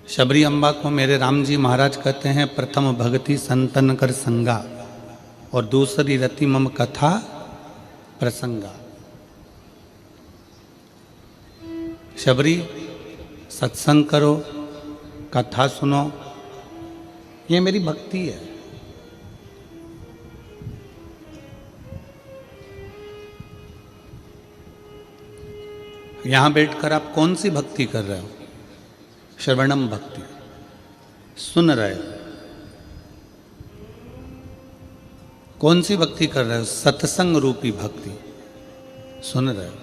शबरी अम्बा को मेरे राम जी महाराज कहते हैं प्रथम भगति संतन कर संगा और दूसरी रति मम कथा प्रसंगा। शबरी सत्संग करो, कथा सुनो, ये मेरी भक्ति है। यहां बैठकर आप कौन सी भक्ति कर रहे हो? श्रवणम भक्ति, सुन रहे हो। कौन सी भक्ति कर रहे हो? सत्संग रूपी भक्ति, सुन रहे हो,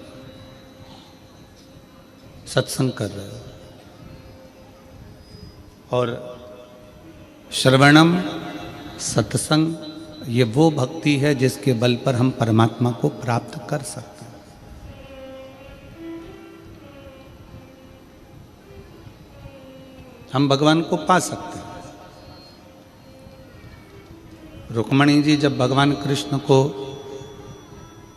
सत्संग कर रहे हो। और श्रवणम सत्संग, ये वो भक्ति है जिसके बल पर हम परमात्मा को प्राप्त कर सकते हैं। हम भगवान को पा सकते हैं। रुक्मणी जी जब भगवान कृष्ण को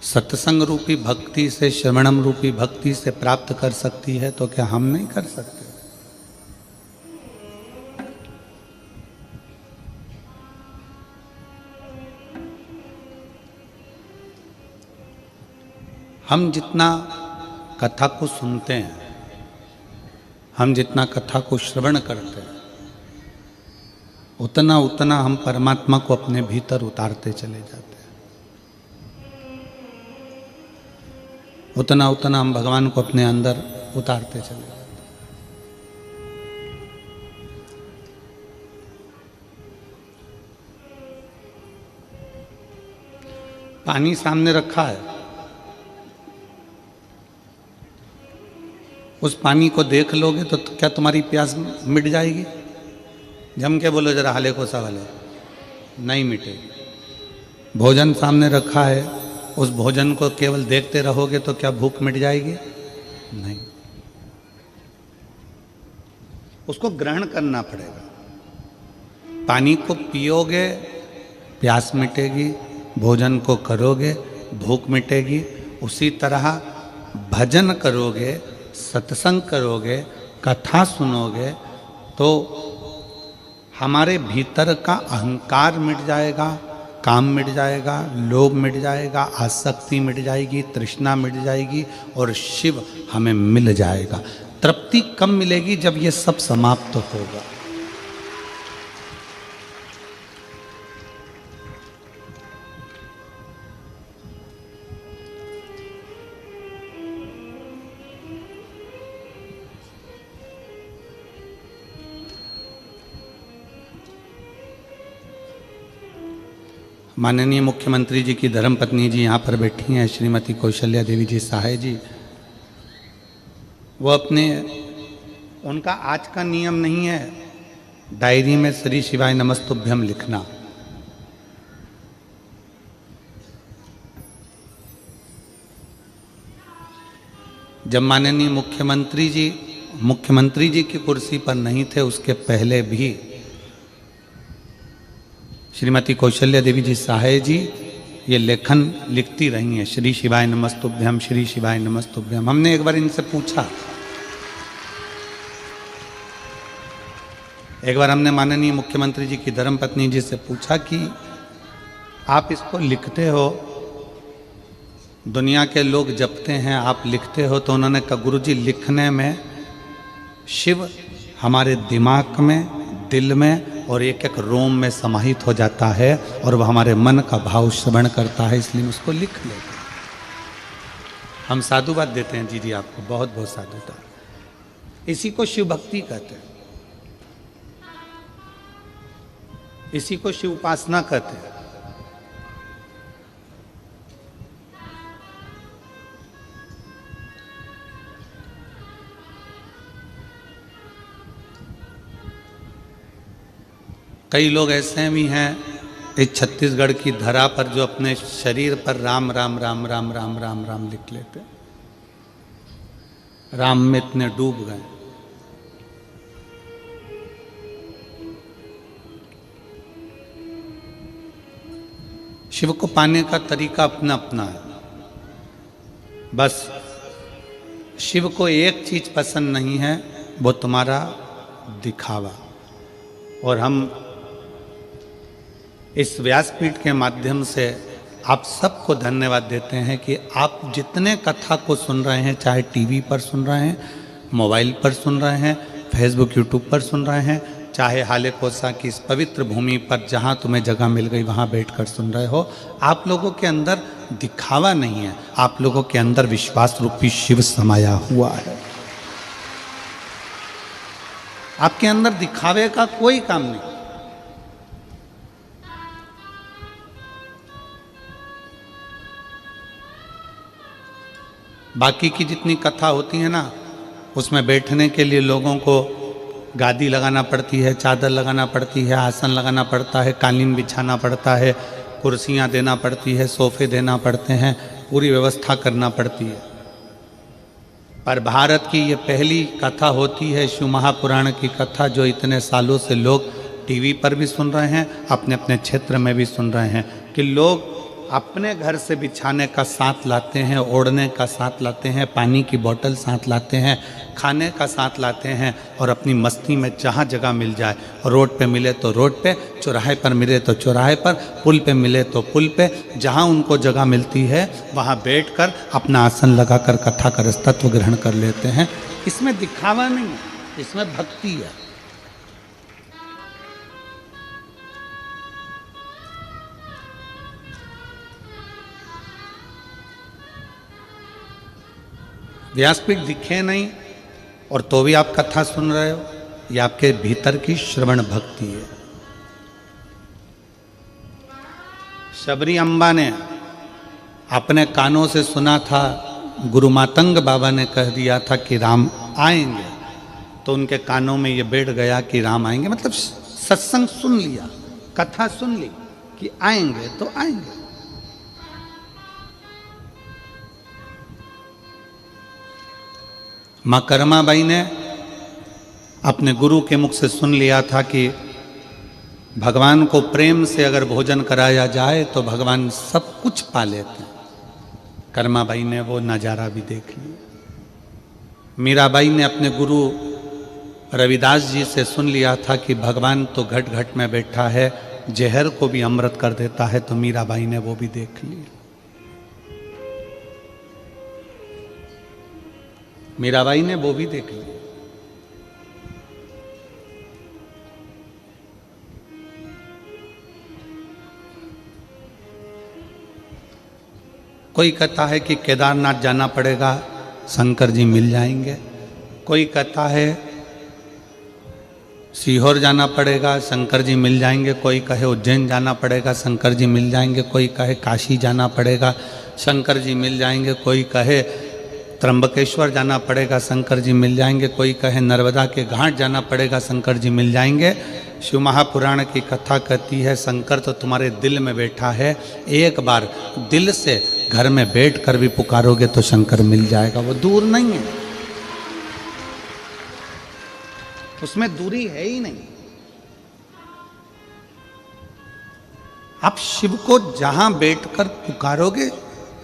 सत्संग रूपी भक्ति से, श्रवणम रूपी भक्ति से प्राप्त कर सकती है, तो क्या हम नहीं कर सकते? हम जितना कथा को सुनते हैं, हम जितना कथा को श्रवण करते हैं, उतना उतना हम परमात्मा को अपने भीतर उतारते चले जाते हैं। उतना उतना हम भगवान को अपने अंदर उतारते चले जाते हैं। पानी सामने रखा है, उस पानी को देख लोगे तो क्या तुम्हारी प्यास मिट जाएगी? जम के बोलो जरा, हाले को सवाल है, नहीं मिटेगी। भोजन सामने रखा है, उस भोजन को केवल देखते रहोगे तो क्या भूख मिट जाएगी? नहीं, उसको ग्रहण करना पड़ेगा। पानी को पियोगे, प्यास मिटेगी, भोजन को करोगे, भूख मिटेगी। उसी तरह भजन करोगे, सत्संग करोगे, कथा सुनोगे, तो हमारे भीतर का अहंकार मिट जाएगा, काम मिट जाएगा, लोभ मिट जाएगा, आसक्ति मिट जाएगी, तृष्णा मिट जाएगी और शिव हमें मिल जाएगा। तृप्ति कब मिलेगी? जब ये सब समाप्त होगा। माननीय मुख्यमंत्री जी की धर्मपत्नी जी यहाँ पर बैठी हैं, श्रीमती कौशल्या देवी जी सहाय जी। वो उनका आज का नियम नहीं है डायरी में श्री शिवाय नमस्तुभ्यम लिखना। जब माननीय मुख्यमंत्री जी की कुर्सी पर नहीं थे, उसके पहले भी श्रीमती कौशल्या देवी जी सहाय जी ये लेखन लिखती रही हैं, श्री शिवाय नमस्तुभ्यम, श्री शिवाय नमस्तुभ्यम। हमने एक बार इनसे पूछा, एक बार हमने माननीय मुख्यमंत्री जी की धर्मपत्नी जी से पूछा कि आप इसको लिखते हो, दुनिया के लोग जपते हैं, आप लिखते हो, तो उन्होंने कहा गुरुजी लिखने में शिव हमारे दिमाग में, दिल में और एक एक रोम में समाहित हो जाता है और वह हमारे मन का भाव श्रवण करता है, इसलिए उसको लिख लेते हैं। हम साधुवाद देते हैं जी आपको, बहुत बहुत साधुवाद। इसी को शिव भक्ति कहते हैं, इसी को शिव उपासना कहते हैं। कई लोग ऐसे भी हैं इस छत्तीसगढ़ की धरा पर जो अपने शरीर पर राम राम राम राम राम राम राम लिख लेते, राम में इतने डूब गए। शिव को पाने का तरीका अपना अपना है। बस शिव को एक चीज पसंद नहीं है, वो तुम्हारा दिखावा। और हम इस व्यासपीठ के माध्यम से आप सबको धन्यवाद देते हैं कि आप जितने कथा को सुन रहे हैं, चाहे टीवी पर सुन रहे हैं, मोबाइल पर सुन रहे हैं, फेसबुक यूट्यूब पर सुन रहे हैं, चाहे हाले कोसा की इस पवित्र भूमि पर जहाँ तुम्हें जगह मिल गई वहाँ बैठकर सुन रहे हो, आप लोगों के अंदर दिखावा नहीं है, आप लोगों के अंदर विश्वास रूपी शिव समाया हुआ है। आपके अंदर दिखावे का कोई काम नहीं। बाकी की जितनी कथा होती है ना, उसमें बैठने के लिए लोगों को गादी लगाना पड़ती है, चादर लगाना पड़ती है, आसन लगाना पड़ता है, कालीन बिछाना पड़ता है, कुर्सियाँ देना पड़ती है, सोफे देना पड़ते हैं, पूरी व्यवस्था करना पड़ती है। पर भारत की ये पहली कथा होती है शिव महापुराण की कथा, जो इतने सालों से लोग टीवी पर भी सुन रहे हैं, अपने अपने क्षेत्र में भी सुन रहे हैं, कि लोग अपने घर से बिछाने का साथ लाते हैं, ओढ़ने का साथ लाते हैं, पानी की बोतल साथ लाते हैं, खाने का साथ लाते हैं, और अपनी मस्ती में जहाँ जगह मिल जाए, रोड पे मिले तो रोड पे, चौराहे पर मिले तो चौराहे पर, पुल पे मिले तो पुल पे, जहाँ उनको जगह मिलती है वहाँ बैठकर अपना आसन लगाकर कथा का रसतत्व ग्रहण कर लेते हैं। इसमें दिखावा नहीं है, इसमें भक्ति है। व्यासपीठ दिखे नहीं और तो भी आप कथा सुन रहे हो, ये आपके भीतर की श्रवण भक्ति है। शबरी अम्बा ने अपने कानों से सुना था, गुरु मातंग बाबा ने कह दिया था कि राम आएंगे, तो उनके कानों में ये बैठ गया कि राम आएंगे, मतलब सत्संग सुन लिया, कथा सुन ली कि आएंगे तो आएंगे। माँ कर्माबाई ने अपने गुरु के मुख से सुन लिया था कि भगवान को प्रेम से अगर भोजन कराया जाए तो भगवान सब कुछ पा लेते हैं। कर्माबाई ने वो नज़ारा भी देख लिया। मीराबाई ने अपने गुरु रविदास जी से सुन लिया था कि भगवान तो घट घट में बैठा है, जहर को भी अमृत कर देता है, तो मीराबाई ने वो भी देख लिया। मीराबाई ने वो भी देख लिया। कोई कहता है कि केदारनाथ जाना पड़ेगा, शंकर जी मिल जाएंगे। कोई कहता है सीहोर जाना पड़ेगा, शंकर जी मिल जाएंगे। कोई कहे उज्जैन जाना पड़ेगा, शंकर जी मिल जाएंगे। कोई कहे काशी जाना पड़ेगा, शंकर जी मिल जाएंगे। कोई कहे त्र्यंबकेश्वर जाना पड़ेगा, शंकर जी मिल जाएंगे। कोई कहे नर्मदा के घाट जाना पड़ेगा, शंकर जी मिल जाएंगे। शिव महापुराण की कथा कहती है शंकर तो तुम्हारे दिल में बैठा है, एक बार दिल से घर में बैठ कर भी पुकारोगे तो शंकर मिल जाएगा। वो दूर नहीं है, उसमें दूरी है ही नहीं। आप शिव को जहां बैठकर पुकारोगे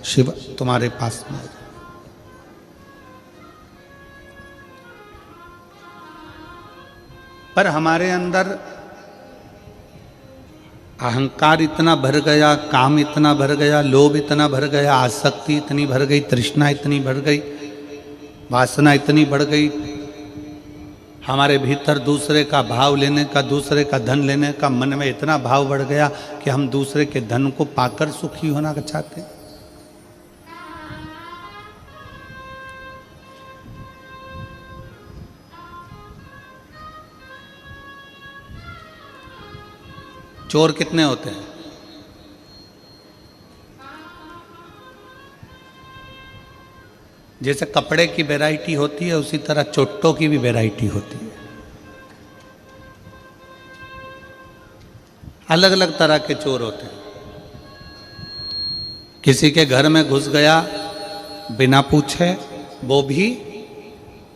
शिव तुम्हारे पास में। पर हमारे अंदर अहंकार इतना भर गया, काम इतना भर गया, लोभ इतना भर गया, आसक्ति इतनी भर गई, तृष्णा इतनी भर गई, वासना इतनी बढ़ गई। हमारे भीतर दूसरे का भाव लेने का, दूसरे का धन लेने का मन में इतना भाव बढ़ गया कि हम दूसरे के धन को पाकर सुखी होना चाहते हैं। चोर कितने होते हैं? जैसे कपड़े की वैरायटी होती है उसी तरह चोट्टों की भी वैरायटी होती है। अलग अलग तरह के चोर होते हैं। किसी के घर में घुस गया बिना पूछे, वो भी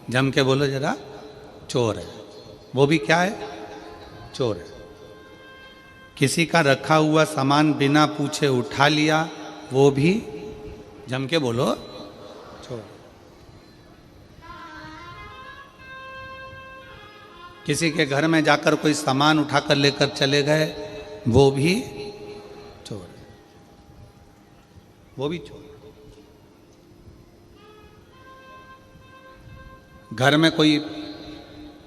जम के बोलो जरा चोर है, वो भी क्या है? चोर है। किसी का रखा हुआ सामान बिना पूछे उठा लिया, वो भी जम के बोलो चोर। किसी के घर में जाकर कोई सामान उठाकर लेकर चले गए, वो भी चोर है, वो भी चोर। घर में कोई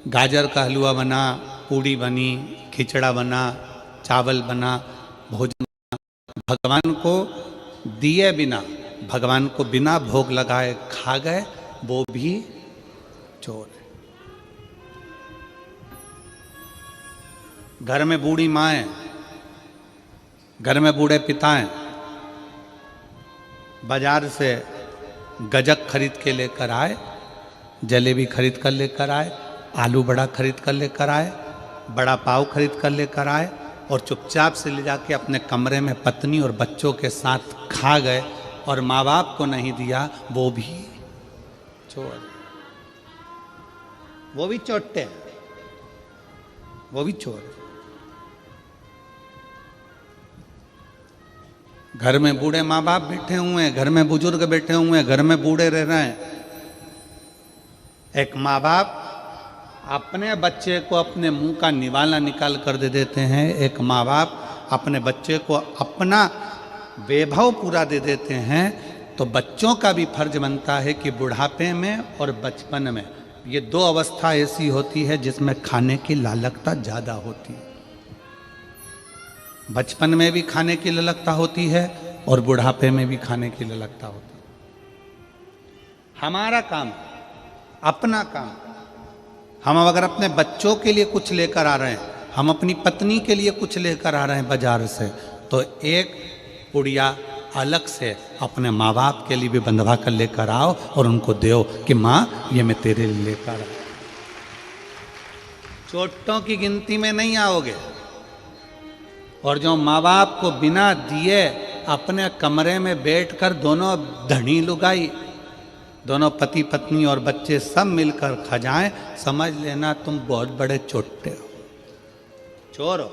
गाजर का हलवा बना, पूड़ी बनी, खिचड़ा बना, चावल बना, भोजन बना, भगवान को दिए बिना, भगवान को बिना भोग लगाए खा गए, वो भी चोर है। घर में बूढ़ी माँ है, घर में बूढ़े पिता हैं, बाजार से गजक खरीद के लेकर आए, जलेबी खरीद कर लेकर आए, आलू बड़ा खरीद कर लेकर आए, बड़ा पाव खरीद कर लेकर आए और चुपचाप से ले जाके अपने कमरे में पत्नी और बच्चों के साथ खा गए और माँ बाप को नहीं दिया, वो भी चोर, वो भी चोटे हैं, वो भी चोर है। घर में बूढ़े माँ बाप बैठे हुए हैं, घर में बुजुर्ग बैठे हुए हैं, घर में बूढ़े रह रहे हैं। एक माँ बाप अपने बच्चे को अपने मुंह का निवाला निकाल कर दे देते हैं, एक माँ बाप अपने बच्चे को अपना वैभव पूरा दे देते हैं, तो बच्चों का भी फर्ज बनता है कि बुढ़ापे में और बचपन में, ये दो अवस्था ऐसी होती है जिसमें खाने की लालकता ज़्यादा होती है। बचपन में भी खाने की ललकता होती है और बुढ़ापे में भी खाने की ललकता होती है। हमारा काम, अपना काम, हम अगर अपने बच्चों के लिए कुछ लेकर आ रहे हैं, हम अपनी पत्नी के लिए कुछ लेकर आ रहे हैं बाजार से, तो एक पुड़िया अलग से अपने माँ बाप के लिए भी बंधवा कर लेकर आओ और उनको दो कि माँ ये मैं तेरे लिए लेकर आया। चोटों की गिनती में नहीं आओगे। और जो माँ बाप को बिना दिए अपने कमरे में बैठकर दोनों धनी लुगाई, दोनों पति पत्नी और बच्चे सब मिलकर खा जाएं, समझ लेना तुम बहुत बड़े चोटे हो, चोर हो।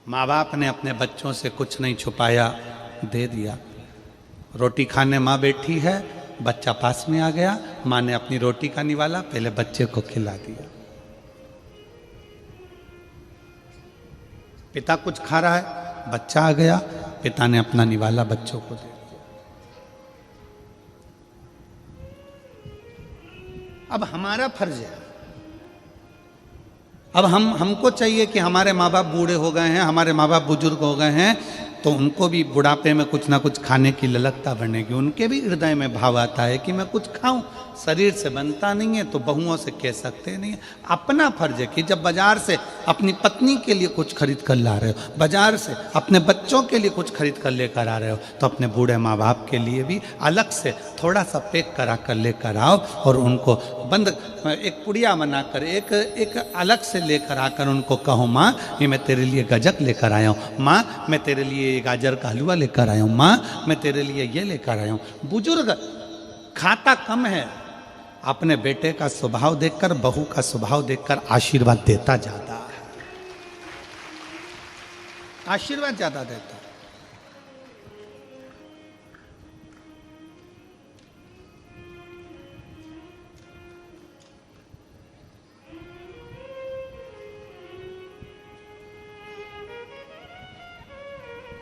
माँ बाप ने अपने बच्चों से कुछ नहीं छुपाया, दे दिया। रोटी खाने माँ बैठी है, बच्चा पास में आ गया, माँ ने अपनी रोटी का निवाला पहले बच्चे को खिला दिया। पिता कुछ खा रहा है, बच्चा आ गया, पिता ने अपना निवाला बच्चों को दे दिया। अब हमारा फर्ज है, अब हमको चाहिए कि हमारे माँ बाप बूढ़े हो गए हैं, हमारे माँ बाप बुजुर्ग हो गए हैं, तो उनको भी बुढ़ापे में कुछ ना कुछ खाने की ललकता बनेगी। उनके भी हृदय में भाव आता है कि मैं कुछ खाऊं। शरीर से बनता नहीं है तो बहुओं से कह सकते नहीं है। अपना फर्ज है कि जब बाजार से अपनी पत्नी के लिए कुछ खरीद कर ला रहे हो, बाजार से अपने बच्चों के लिए कुछ खरीद कर लेकर आ रहे हो, तो अपने बूढ़े माँ बाप के लिए भी अलग से थोड़ा सा पैक करा कर लेकर आओ और उनको बंद एक पुड़िया बनाकर एक अलग से लेकर आकर उनको कहो, माँ ये मैं तेरे लिए गजक लेकर आया हूँ, माँ मैं तेरे लिए गाजर का हलवा लेकर आया हूँ, माँ मैं तेरे लिए ये लेकर आया हूँ। बुजुर्ग खाता कम है, अपने बेटे का स्वभाव देखकर, बहू का स्वभाव देखकर आशीर्वाद देता ज्यादा है, आशीर्वाद ज्यादा देता है।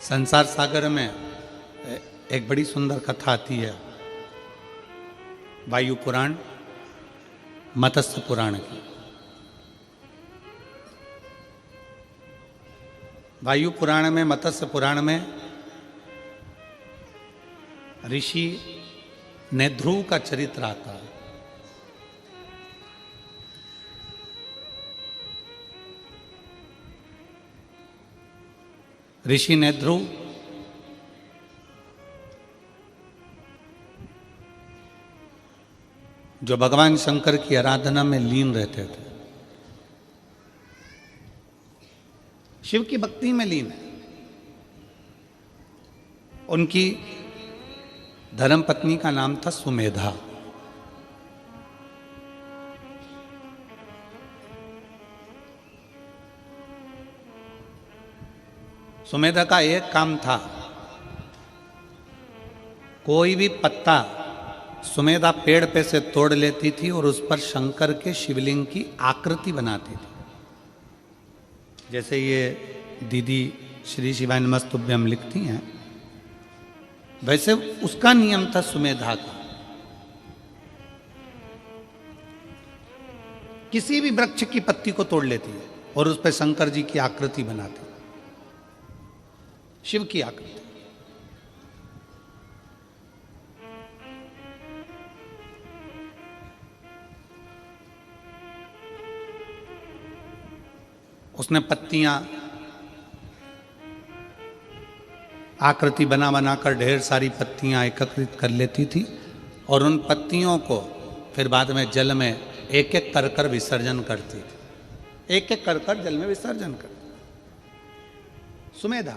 संसार सागर में एक बड़ी सुंदर कथा आती है, वायु पुराण मत्स्य पुराण की। वायु पुराण में, मत्स्य पुराण में ऋषि नेध्रुव का चरित्र आता है। ऋषि नेध्रुव जो भगवान शंकर की आराधना में लीन रहते थे, शिव की भक्ति में लीन है। उनकी धर्मपत्नी का नाम था सुमेधा। सुमेधा का एक काम था, कोई भी पत्ता सुमेधा पेड़ पे से तोड़ लेती थी और उस पर शंकर के शिवलिंग की आकृति बनाती थी। जैसे ये दीदी श्री शिवाय नमस्तुभ्यम लिखती हैं, वैसे उसका नियम था सुमेधा का। किसी भी वृक्ष की पत्ती को तोड़ लेती है और उस पर शंकर जी की आकृति बनाती, शिव की आकृति। उसने पत्तियां आकृति बना बनाकर ढेर सारी पत्तियां एकत्रित कर लेती थी और उन पत्तियों को फिर बाद में जल में एक एक कर कर विसर्जन करती थी। एक एक कर कर जल में विसर्जन करती सुमेधा।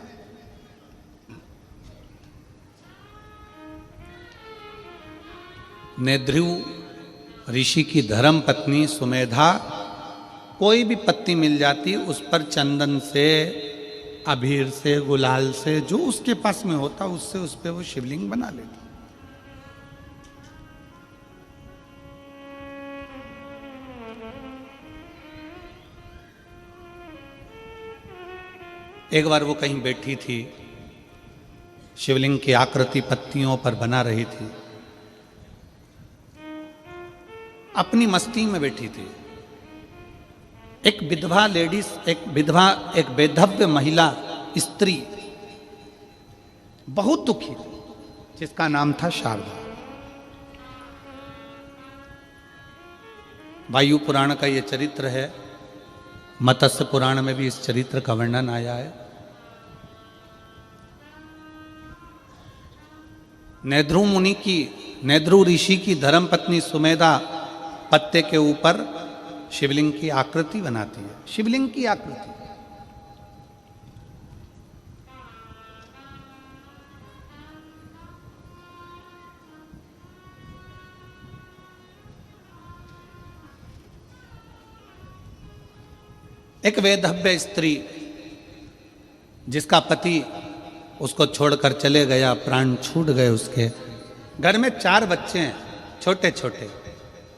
नेद्रु ऋषि की धर्म पत्नी सुमेधा कोई भी पत्ती मिल जाती उस पर चंदन से, अबीर से, गुलाल से, जो उसके पास में होता उससे उस पर वो शिवलिंग बना लेती। एक बार वो कहीं बैठी थी, शिवलिंग की आकृति पत्तियों पर बना रही थी, अपनी मस्ती में बैठी थी। एक विधवा लेडीज, एक बेधव्य महिला स्त्री बहुत दुखी थी, जिसका नाम था शारदा। वायु पुराण का यह चरित्र है, मत्स्य पुराण में भी इस चरित्र का वर्णन आया है। नेद्रु ऋषि की धर्मपत्नी सुमेधा पत्ते के ऊपर शिवलिंग की आकृति बनाती है। शिवलिंग की आकृति। एक वेधव्य स्त्री जिसका पति उसको छोड़कर चले गया, प्राण छूट गए उसके। घर में 4 बच्चे हैं छोटे छोटे,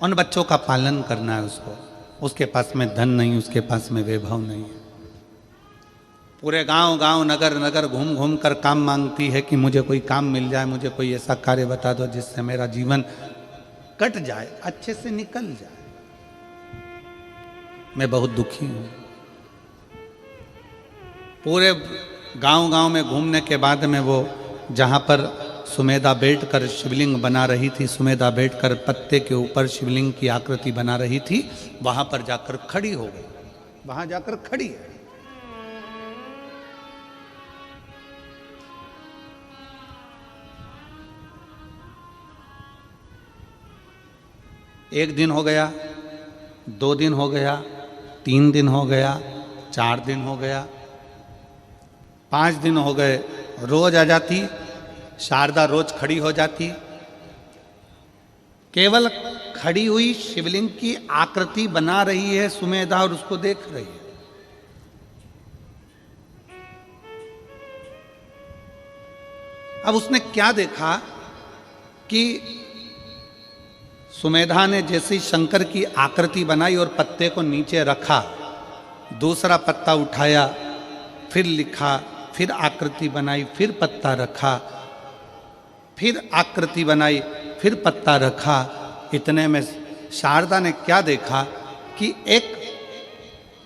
उन बच्चों का पालन करना है उसको। उसके पास में धन नहीं, उसके पास में वैभव नहीं है। पूरे गांव नगर नगर घूम घूम कर काम मांगती है कि मुझे कोई काम मिल जाए, मुझे कोई ऐसा कार्य बता दो जिससे मेरा जीवन कट जाए, अच्छे से निकल जाए। मैं बहुत दुखी हूं। पूरे गांव में घूमने के बाद में वो जहां पर सुमेधा बैठकर शिवलिंग बना रही थी, सुमेधा बैठकर पत्ते के ऊपर शिवलिंग की आकृति बना रही थी, वहां पर जाकर खड़ी हो गई। वहां जाकर खड़ी है। एक दिन हो गया, 2 दिन हो गया, 3 दिन हो गया, 4 दिन हो गया, 5 दिन हो गए। रोज आ जाती शारदा, रोज खड़ी हो जाती। केवल खड़ी हुई शिवलिंग की आकृति बना रही है सुमेधा और उसको देख रही है। अब उसने क्या देखा कि सुमेधा ने जैसे शंकर की आकृति बनाई और पत्ते को नीचे रखा, दूसरा पत्ता उठाया, फिर लिखा, फिर आकृति बनाई, फिर पत्ता रखा, फिर आकृति बनाई, फिर पत्ता रखा। इतने में शारदा ने क्या देखा कि एक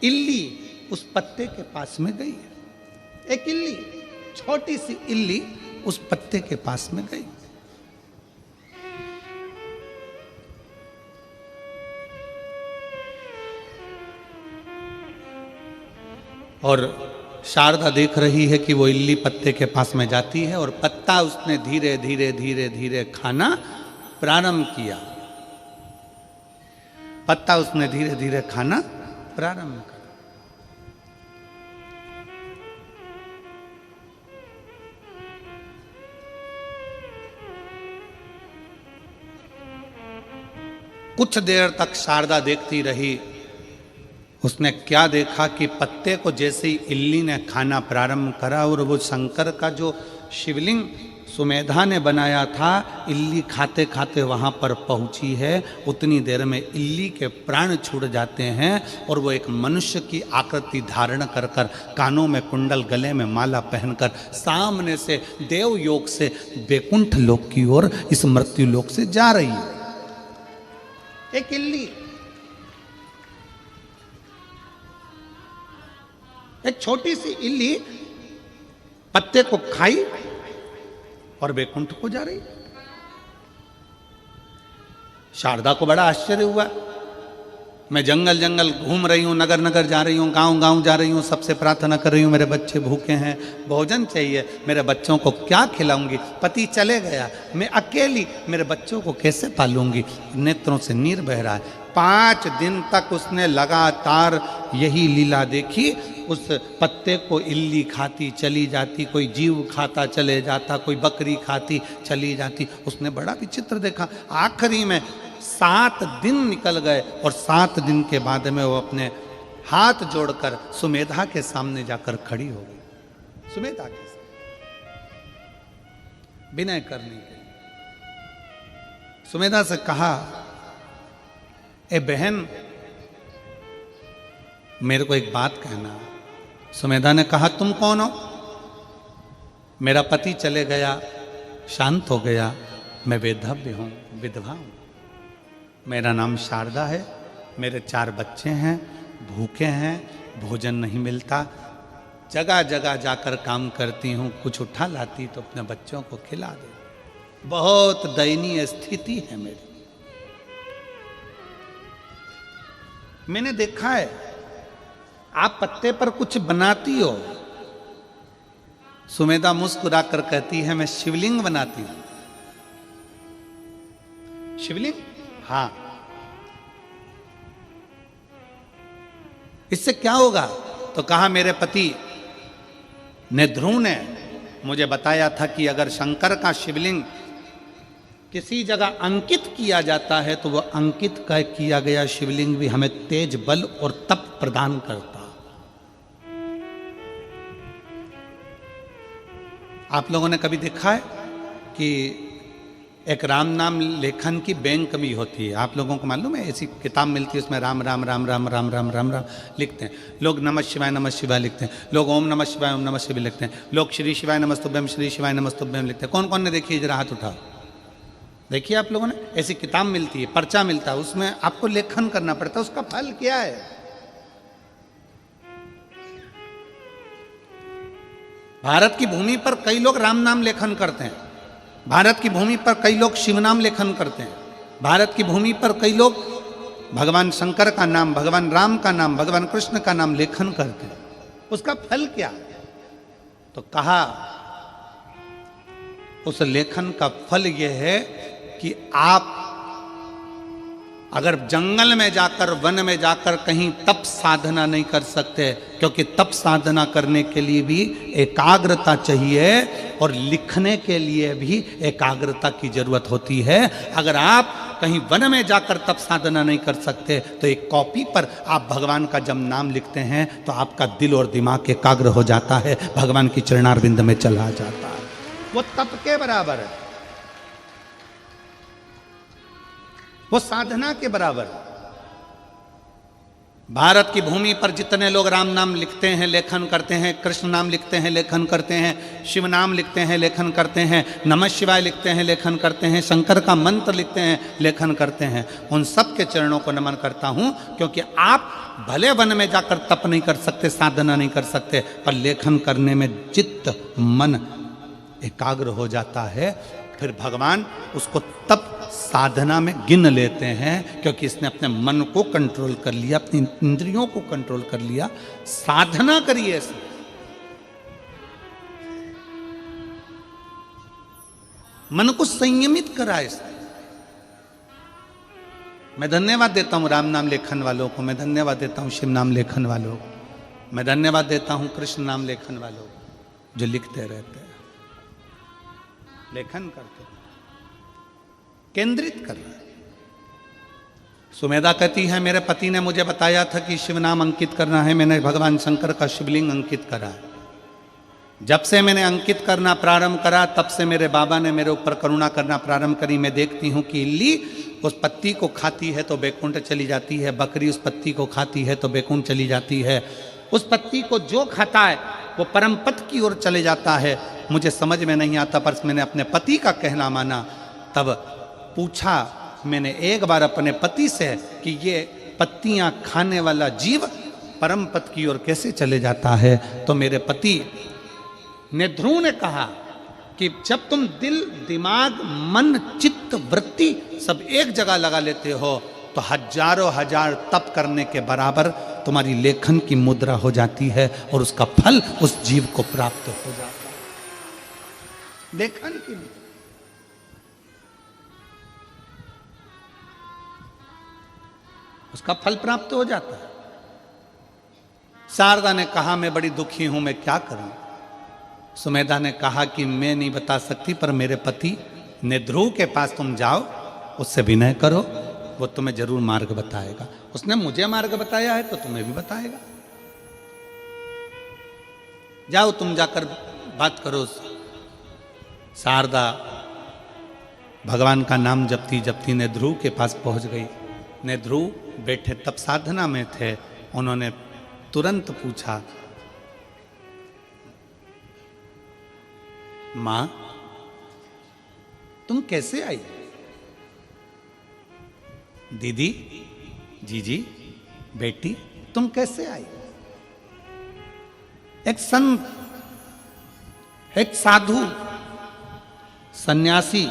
इल्ली उस पत्ते के पास में गई। एक इल्ली, छोटी सी इल्ली उस पत्ते के पास में गई। और शारदा देख रही है कि वो इल्ली पत्ते के पास में जाती है और पत्ता उसने धीरे धीरे धीरे धीरे खाना प्रारंभ किया। पत्ता उसने धीरे धीरे खाना प्रारंभ किया। कुछ देर तक शारदा देखती रही। उसने क्या देखा कि पत्ते को जैसे ही इल्ली ने खाना प्रारंभ करा और वो शंकर का जो शिवलिंग सुमेधा ने बनाया था, इल्ली खाते खाते वहाँ पर पहुँची है, उतनी देर में इल्ली के प्राण छूट जाते हैं और वो एक मनुष्य की आकृति धारण कर कर, कानों में कुंडल, गले में माला पहनकर सामने से देव योग से वैकुंठ लोक की ओर इस मृत्यु लोक से जा रही है। एक इल्ली, एक छोटी सी इल्ली पत्ते को खाई और वैकुंठ को जा रही। शारदा को बड़ा आश्चर्य हुआ, मैं जंगल जंगल घूम रही हूं, नगर नगर जा रही हूं, गांव गांव जा रही हूं, सबसे प्रार्थना कर रही हूं, मेरे बच्चे भूखे हैं, भोजन चाहिए, मेरे बच्चों को क्या खिलाऊंगी, पति चले गया, मैं अकेली मेरे बच्चों को कैसे पालूंगी, नेत्रों से नीर बह रहा है। 5 दिन तक उसने लगातार यही लीला देखी। उस पत्ते को इल्ली खाती चली जाती, कोई जीव खाता चले जाता, कोई बकरी खाती चली जाती। उसने बड़ा विचित्र देखा। आखिरी में 7 दिन निकल गए और 7 दिन के बाद में वो अपने हाथ जोड़कर सुमेधा के सामने जाकर खड़ी हो गई। सुमेधा के सामने विनय करने के लिए सुमेधा से कहा, ए बहन, मेरे को एक बात कहना। सुमेधा ने कहा, तुम कौन हो? मेरा पति चले गया, शांत हो गया, मैं वेधव्य हूं, विधवा हूं। मेरा नाम शारदा है, मेरे 4 बच्चे हैं, भूखे हैं, भोजन नहीं मिलता, जगह जगह जाकर काम करती हूं, कुछ उठा लाती तो अपने बच्चों को खिला दे। बहुत दयनीय स्थिति है मेरी। मैंने देखा है आप पत्ते पर कुछ बनाती हो। सुमेधा मुस्कुराकर कहती है, मैं शिवलिंग बनाती हूं। शिवलिंग? हां। इससे क्या होगा? तो कहा, मेरे पति ने, ध्रुव ने मुझे बताया था कि अगर शंकर का शिवलिंग किसी जगह अंकित किया जाता है तो वह अंकित का किया गया शिवलिंग भी हमें तेज बल और तप प्रदान करता। आप लोगों ने कभी देखा है कि एक राम नाम लेखन की बैंक भी होती है? आप लोगों को मालूम है? ऐसी किताब मिलती है, उसमें राम राम राम राम राम राम राम राम लिखते हैं लोग। नमः शिवाय लिखते हैं लोग, ओम नमः शिवाय लिखते हैं लोग, श्री शिवाय नमस्तुभ्यम श्री शिवाय नमस्तुभ्यम लिखते हैं। कौन कौन ने देखी? जरा हाथ उठाओ। देखिए आप लोगों ने, ऐसी किताब मिलती है, पर्चा मिलता है, उसमें आपको लेखन करना पड़ता है। उसका फल क्या है? भारत की भूमि पर कई लोग राम नाम लेखन करते हैं, भारत की भूमि पर कई लोग शिव नाम लेखन करते हैं, भारत की भूमि पर कई लोग भगवान शंकर का नाम, भगवान राम का नाम, भगवान कृष्ण का नाम लेखन करते हैं। उसका फल क्या? तो कहा, उस लेखन का फल यह है कि आप अगर जंगल में जाकर, वन में जाकर कहीं तप साधना नहीं कर सकते, क्योंकि तप साधना करने के लिए भी एकाग्रता चाहिए और लिखने के लिए भी एकाग्रता की जरूरत होती है। अगर आप कहीं वन में जाकर तप साधना नहीं कर सकते तो एक कॉपी पर आप भगवान का जब नाम लिखते हैं तो आपका दिल और दिमाग एकाग्र हो जाता है, भगवान की चरणारविंद में चला जाता है। वो तप के बराबर है, वो साधना के बराबर। भारत की भूमि पर जितने लोग राम नाम लिखते हैं, लेखन करते हैं, कृष्ण नाम लिखते हैं, लेखन करते हैं, शिव नाम लिखते हैं, लेखन करते हैं, नमः शिवाय लिखते हैं, लेखन करते हैं, शंकर का मंत्र लिखते हैं, लेखन करते हैं, उन सब के चरणों को नमन करता हूं। क्योंकि आप भले वन में जाकर तप नहीं कर सकते, साधना नहीं कर सकते, पर लेखन करने में चित्त मन एकाग्र हो जाता है। फिर भगवान उसको तप साधना में गिन लेते हैं, क्योंकि इसने अपने मन को कंट्रोल कर लिया, अपनी इंद्रियों को कंट्रोल कर लिया। साधना करिए इसने। मन को संयमित करा इसने। मैं धन्यवाद देता हूं राम नाम लेखन वालों को, मैं धन्यवाद देता हूं शिव नाम लेखन वालों को, मैं धन्यवाद देता हूं कृष्ण नाम लेखन वालों को, जो लिखते रहते हैं, लेखन करते हैं, केंद्रित कर रहा है। सुमेधा कहती है, मेरे पति ने मुझे बताया था कि शिव नाम अंकित करना है, मैंने भगवान शंकर का शिवलिंग अंकित करा है। जब से मैंने अंकित करना प्रारंभ करा तब से मेरे बाबा ने मेरे ऊपर करुणा करना प्रारंभ करी। मैं देखती हूँ कि इल्ली उस पत्ती को खाती है तो बैकुंठ चली जाती है, बकरी उस पत्ती को खाती है तो बैकुंठ चली जाती है। उस पत्ती को जो खाता है वो परम पद की ओर चले जाता है। मुझे समझ में नहीं आता, पर मैंने अपने पति का कहना माना। तब पूछा मैंने एक बार अपने पति से कि ये पत्तियां खाने वाला जीव परम पद की ओर कैसे चले जाता है? तो मेरे पति ने ध्रुव ने कहा कि जब तुम दिल, दिमाग, मन, चित्त, वृत्ति सब एक जगह लगा लेते हो तो हजारों हजार तप करने के बराबर तुम्हारी लेखन की मुद्रा हो जाती है और उसका फल उस जीव को प्राप्त हो जाता है। लेखन की उसका फल प्राप्त हो जाता है। शारदा ने कहा मैं बड़ी दुखी हूं, मैं क्या करूं? सुमेधा ने कहा कि मैं नहीं बता सकती, पर मेरे पति ने ध्रुव के पास तुम जाओ, उससे विनय करो, वो तुम्हें जरूर मार्ग बताएगा। उसने मुझे मार्ग बताया है तो तुम्हें भी बताएगा। जाओ तुम जाकर बात करो। शारदा भगवान का नाम जपती जपती ने ध्रुव के पास पहुंच गई। ने ध्रुव बैठे तब साधना में थे। उन्होंने तुरंत पूछा, मां तुम कैसे आई? दीदी, जीजी, बेटी तुम कैसे आई? एक संत, एक साधु, सन्यासी,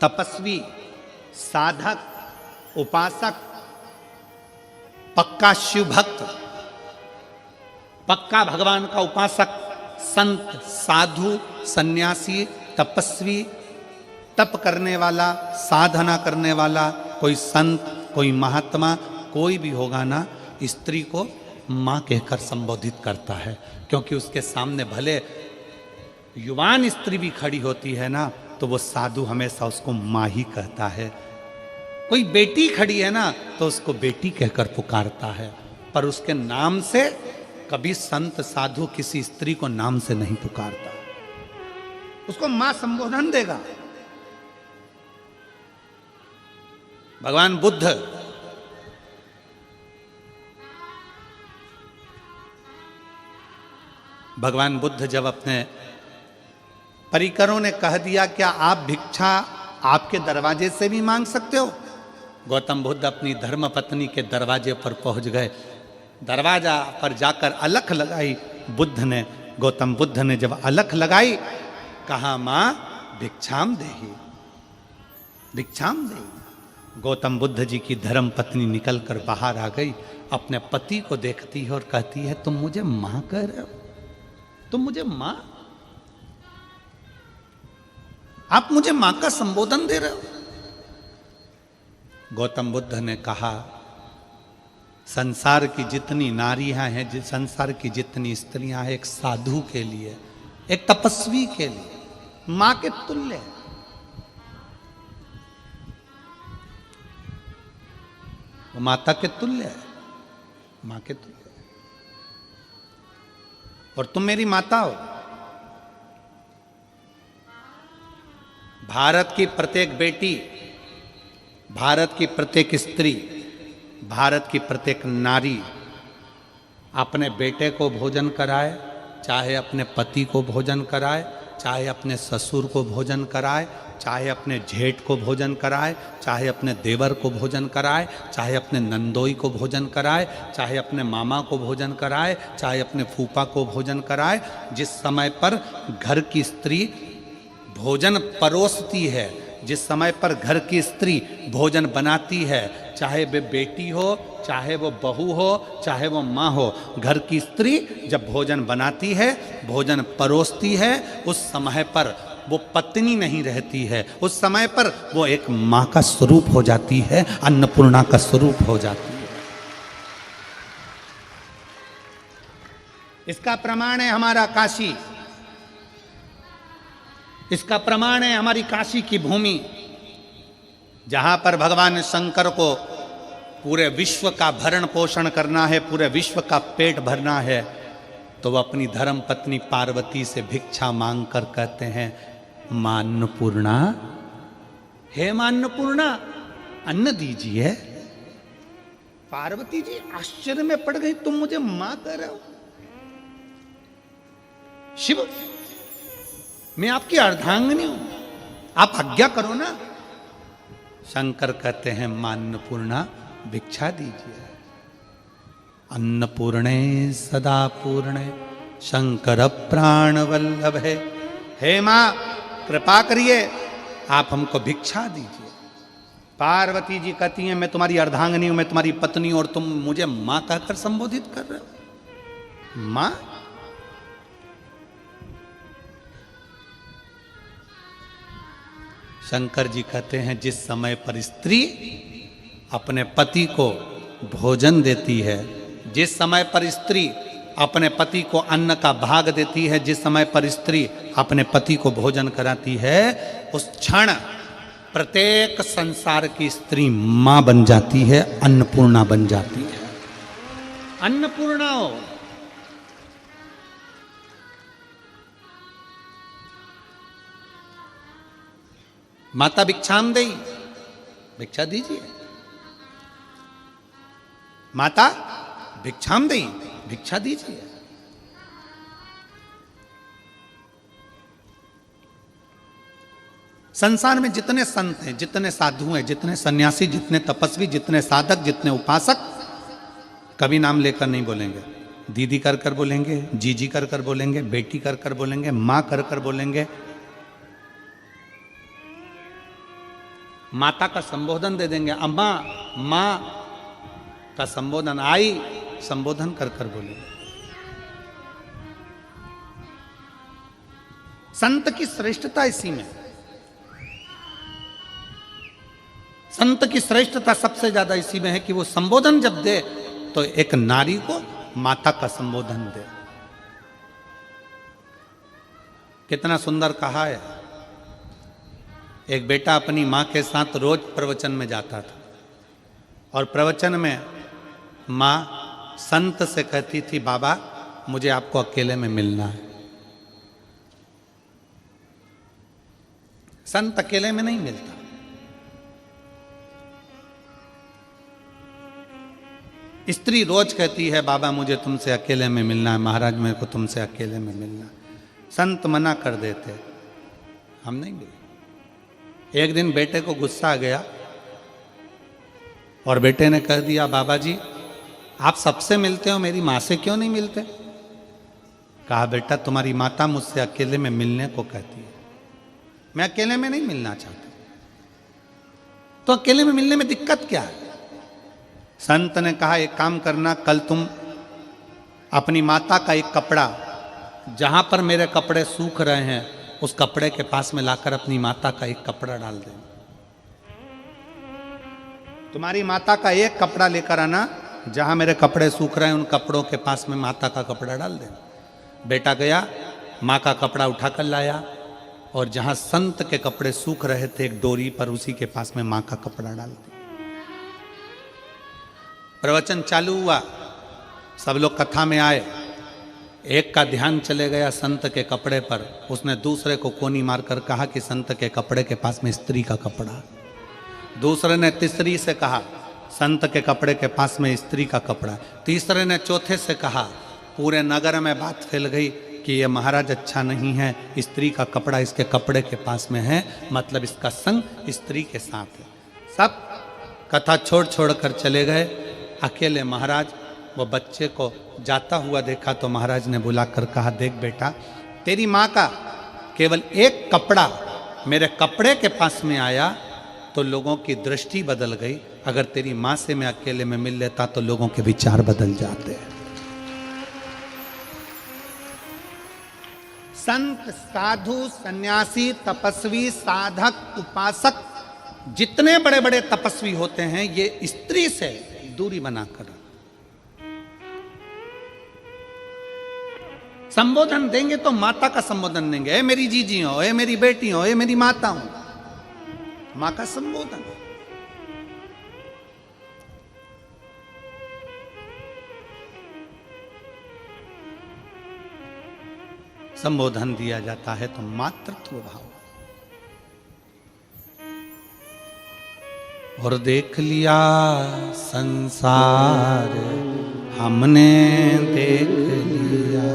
तपस्वी, साधक, उपासक, पक्का शिव भक्त, पक्का भगवान का उपासक, संत, साधु, सन्यासी, तपस्वी, तप करने वाला, साधना करने वाला, कोई संत, कोई महात्मा, कोई भी होगा ना, स्त्री को मां कहकर संबोधित करता है। क्योंकि उसके सामने भले युवान स्त्री भी खड़ी होती है ना, तो वो साधु हमेशा उसको मां ही कहता है। कोई बेटी खड़ी है ना तो उसको बेटी कहकर पुकारता है, पर उसके नाम से कभी संत साधु किसी स्त्री को नाम से नहीं पुकारता, उसको मां संबोधन देगा। भगवान बुद्ध जब अपने परिकरों ने कह दिया क्या आप भिक्षा आपके दरवाजे से भी मांग सकते हो? गौतम बुद्ध अपनी धर्म पत्नी के दरवाजे पर पहुंच गए। दरवाजा पर जाकर अलख लगाई गौतम बुद्ध ने जब अलख लगाई, कहा मां भिक्षाम देहि, भिक्षाम देहि। गौतम बुद्ध जी की धर्म पत्नी निकलकर बाहर आ गई, अपने पति को देखती है और कहती है तुम मुझे मां कह रहे हो? तुम मुझे मां? आप मुझे मां का संबोधन दे रहे हो? गौतम बुद्ध ने कहा संसार की जितनी नारियां हैं, संसार की जितनी स्त्रियां हैं, एक साधु के लिए, एक तपस्वी के लिए मां के तुल्य है। वो माता के तुल्य है, मां के तुल्य है। और तुम मेरी माता हो। भारत की प्रत्येक बेटी, भारत की प्रत्येक स्त्री, भारत की प्रत्येक नारी अपने बेटे को भोजन कराए, चाहे अपने पति को भोजन कराए, चाहे अपने ससुर को भोजन कराए, चाहे अपने जेठ को भोजन कराए, चाहे अपने देवर को भोजन कराए, चाहे अपने नंदोई को भोजन कराए, चाहे अपने मामा को भोजन कराए, चाहे अपने फूफा को भोजन कराए। जिस समय पर घर की स्त्री भोजन परोसती है, जिस समय पर घर की स्त्री भोजन बनाती है, चाहे वे बेटी हो, चाहे वो बहू हो, चाहे वो माँ हो, घर की स्त्री जब भोजन बनाती है, भोजन परोसती है, उस समय पर वो पत्नी नहीं रहती है, उस समय पर वो एक माँ का स्वरूप हो जाती है, अन्नपूर्णा का स्वरूप हो जाती है। इसका प्रमाण है हमारा काशी, इसका प्रमाण है हमारी काशी की भूमि, जहां पर भगवान शंकर को पूरे विश्व का भरण पोषण करना है, पूरे विश्व का पेट भरना है, तो वह अपनी धर्म पत्नी पार्वती से भिक्षा मांग कर कहते हैं, मां अन्नपूर्णा, हे मां अन्नपूर्णा, अन्न दीजिए। पार्वती जी आश्चर्य में पड़ गई, तुम मुझे मां कह रहे हो? शिव, मैं आपकी अर्धांगिनी हूं, आप आज्ञा करो ना। शंकर कहते हैं, मां अन्नपूर्णा भिक्षा दीजिए। अन्नपूर्णे सदा पूर्णे शंकर प्राण वल्लभे, हे मां कृपा करिए, आप हमको भिक्षा दीजिए। पार्वती जी कहती हैं, मैं तुम्हारी अर्धांगिनी हूं, मैं तुम्हारी पत्नी, और तुम मुझे मां कहकर संबोधित कर रहे हो? मां? शंकर जी कहते हैं, जिस समय पर स्त्री अपने पति को भोजन देती है, जिस समय पर स्त्री अपने पति को अन्न का भाग देती है, जिस समय पर स्त्री अपने पति को भोजन कराती है, उस क्षण प्रत्येक संसार की स्त्री मां बन जाती है, अन्नपूर्णा बन जाती है। अन्नपूर्णा हो। माता भिक्षाम देई, भिक्षा दीजिए। माता भिक्षाम देई, भिक्षा दीजिए। संसार में जितने संत हैं, जितने साधु हैं, जितने सन्यासी, जितने तपस्वी, जितने साधक, जितने उपासक, कभी नाम लेकर नहीं बोलेंगे। दीदी कर कर बोलेंगे, जीजी कर कर बोलेंगे, बेटी कर कर बोलेंगे, मां कर कर बोलेंगे। माता का संबोधन दे देंगे, अम्मा, मां का संबोधन, आई, संबोधन कर कर बोलेंगे। संत की श्रेष्ठता इसी में। संत की श्रेष्ठता सबसे ज्यादा इसी में है कि वो संबोधन जब दे तो एक नारी को माता का संबोधन दे। कितना सुंदर कहा है। एक बेटा अपनी मां के साथ रोज प्रवचन में जाता था, और प्रवचन में मां संत से कहती थी, बाबा मुझे आपको अकेले में मिलना है। संत अकेले में नहीं मिलता। स्त्री रोज कहती है, बाबा मुझे तुमसे अकेले में मिलना है, महाराज मेरे को तुमसे अकेले में मिलना है। संत मना कर देते, हम नहीं मिले। एक दिन बेटे को गुस्सा आ गया और बेटे ने कह दिया, बाबा जी आप सबसे मिलते हो, मेरी माँ से क्यों नहीं मिलते? कहा, बेटा तुम्हारी माता मुझसे अकेले में मिलने को कहती है, मैं अकेले में नहीं मिलना चाहता। तो अकेले में मिलने में दिक्कत क्या है? संत ने कहा, एक काम करना, कल तुम अपनी माता का एक कपड़ा, जहां पर मेरे कपड़े सूख रहे हैं, उस कपड़े के पास में लाकर अपनी माता का एक कपड़ा डाल दें। तुम्हारी माता का एक कपड़ा लेकर आना, जहां मेरे कपड़े सूख रहे हैं, उन कपड़ों के पास में माता का कपड़ा डाल दें। बेटा गया, माँ का कपड़ा उठाकर लाया, और जहां संत के कपड़े सूख रहे थे एक डोरी पर, उसी के पास में माँ का कपड़ा डाल दिया। प्रवचन चालू हुआ, सब लोग कथा में आए। एक का ध्यान चले गया संत के कपड़े पर, उसने दूसरे को कोनी मारकर कहा कि संत के कपड़े के पास में स्त्री का कपड़ा। दूसरे ने तीसरी से कहा, संत के कपड़े के पास में स्त्री का कपड़ा। तीसरे ने चौथे से कहा। पूरे नगर में बात फैल गई कि ये महाराज अच्छा नहीं है, स्त्री का कपड़ा इसके कपड़े के पास में है, मतलब इसका संग स्त्री के साथ है। सब कथा छोड़ छोड़ कर चले गए। अकेले महाराज वो बच्चे को जाता हुआ देखा, तो महाराज ने बुलाकर कहा, देख बेटा, तेरी माँ का केवल एक कपड़ा मेरे कपड़े के पास में आया तो लोगों की दृष्टि बदल गई। अगर तेरी माँ से मैं अकेले में मिल लेता तो लोगों के विचार बदल जाते हैं। संत, साधु, सन्यासी, तपस्वी, साधक, उपासक, जितने बड़े बड़े तपस्वी होते हैं, ये स्त्री से दूरी बनाकर संबोधन देंगे तो माता का संबोधन देंगे। ए मेरी जीजी हो, ए मेरी बेटी हो, ए मेरी माता हो, मां का संबोधन। संबोधन दिया जाता है तो मातृत्व भाव। और देख लिया संसार हमने देख लिया,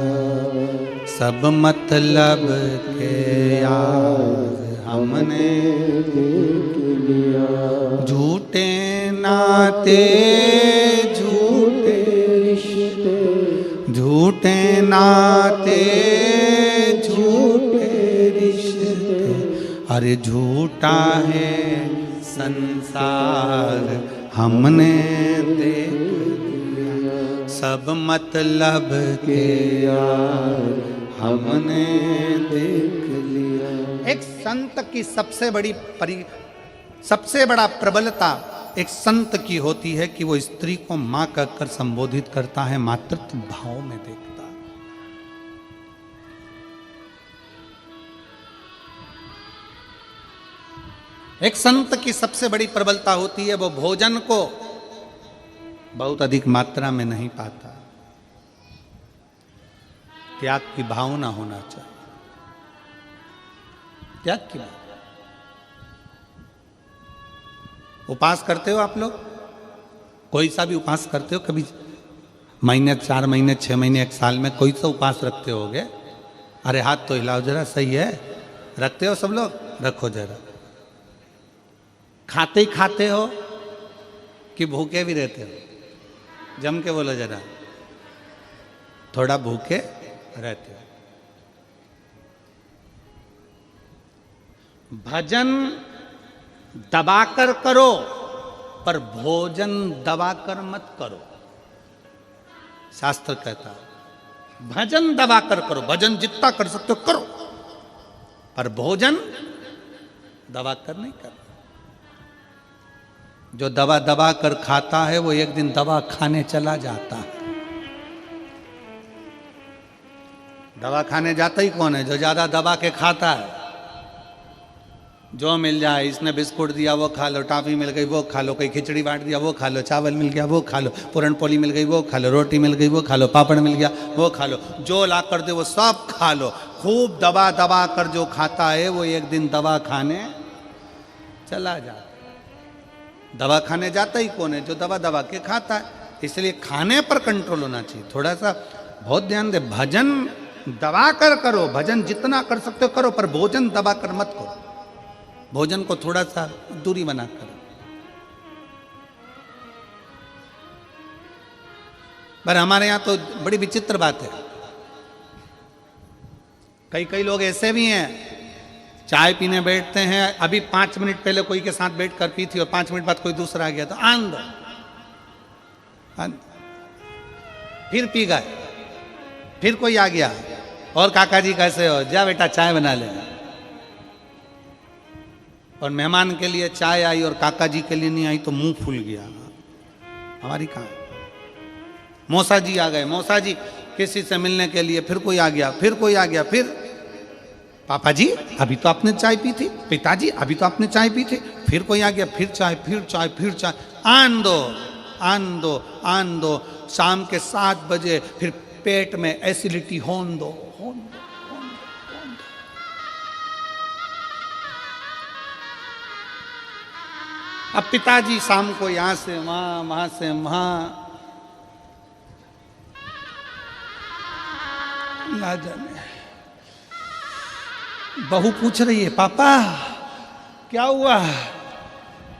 सब मतलब के यार हमने देख लिया। झूठे नाते झूठे रिश्ते, झूठे नाते झूठे रिश्ते, अरे झूठा है संसार हमने देख लिया, सब मतलब के यार हमने देख लिया। एक संत की सबसे बड़ा प्रबलता एक संत की होती है कि वो स्त्री को मां कहकर संबोधित करता है, मातृत्व भाव में देखता। एक संत की सबसे बड़ी प्रबलता होती है वो भोजन को बहुत अधिक मात्रा में नहीं पाता, त्याग की भावना होना चाहिए, त्याग की भावना। उपास करते हो आप लोग? कोई सा भी उपास करते हो? कभी महीने, 4 महीने, 6 महीने, 1 साल में कोई सा उपास रखते होगे? अरे हाथ तो हिलाओ जरा, सही है, रखते हो सब लोग? रखो जरा। खाते ही खाते हो कि भूखे भी रहते हो? जम के बोलो जरा। थोड़ा भूखे रहते हो। भजन दबाकर करो पर भोजन दबाकर मत करो। शास्त्र कहता है भजन दबाकर करो, भजन जितना कर सकते हो करो, पर भोजन दबाकर नहीं करो। जो दबा दबा कर खाता है वो एक दिन दवा खाने चला जाता है। दवा खाने जाता ही कौन है? जो ज्यादा दबा के खाता है। जो मिल जाए, इसने बिस्कुट दिया वो खा लो, टॉफी मिल गई वो खा लो, कोई खिचड़ी बांट दिया वो खा लो, चावल मिल गया वो खा लो, पूरन पोली मिल गई वो खा लो, रोटी मिल गई वो खा लो, पापड़ मिल गया वो खा लो, जो ला कर दे वो सब खा लो। खूब दबा दबा कर जो खाता है वो एक दिन दवा खाने चला जाता है। दवा खाने जाता ही कौन है? जो दवा दबा के खाता है। इसलिए खाने पर कंट्रोल होना चाहिए। थोड़ा सा बहुत ध्यान दे। भजन दबा कर करो, भजन जितना कर सकते हो करो, पर भोजन दबा कर मत करो। भोजन को थोड़ा सा दूरी बना कर। पर हमारे यहां तो बड़ी विचित्र बात है। कई लोग ऐसे भी हैं, चाय पीने बैठते हैं, अभी 5 मिनट पहले कोई के साथ बैठ कर पी थी और 5 मिनट बाद कोई दूसरा आ गया तो आन दो, फिर पी गए, फिर कोई आ गया, और काका जी कैसे हो, जा बेटा चाय बना ले। और मेहमान के लिए चाय आई और काका जी के लिए नहीं आई तो मुंह फूल गया। हमारी कहां? मौसा जी आ गए, मौसा जी किसी से मिलने के लिए, फिर कोई आ गया, फिर कोई आ गया, फिर पापा जी अभी तो आपने चाय पी थी, पिताजी अभी तो आपने चाय पी थी, फिर कोई आ गया, फिर चाय, फिर चाय, फिर चाय। आन दो, आन दो, आन दो। शाम के 7 बजे फिर पेट में एसिडिटी होन दो, होन दो, होन दो, होन दो। अब पिताजी शाम को यहां से वहां, वहां से वहां, ना जाने। बहू पूछ रही है पापा क्या हुआ?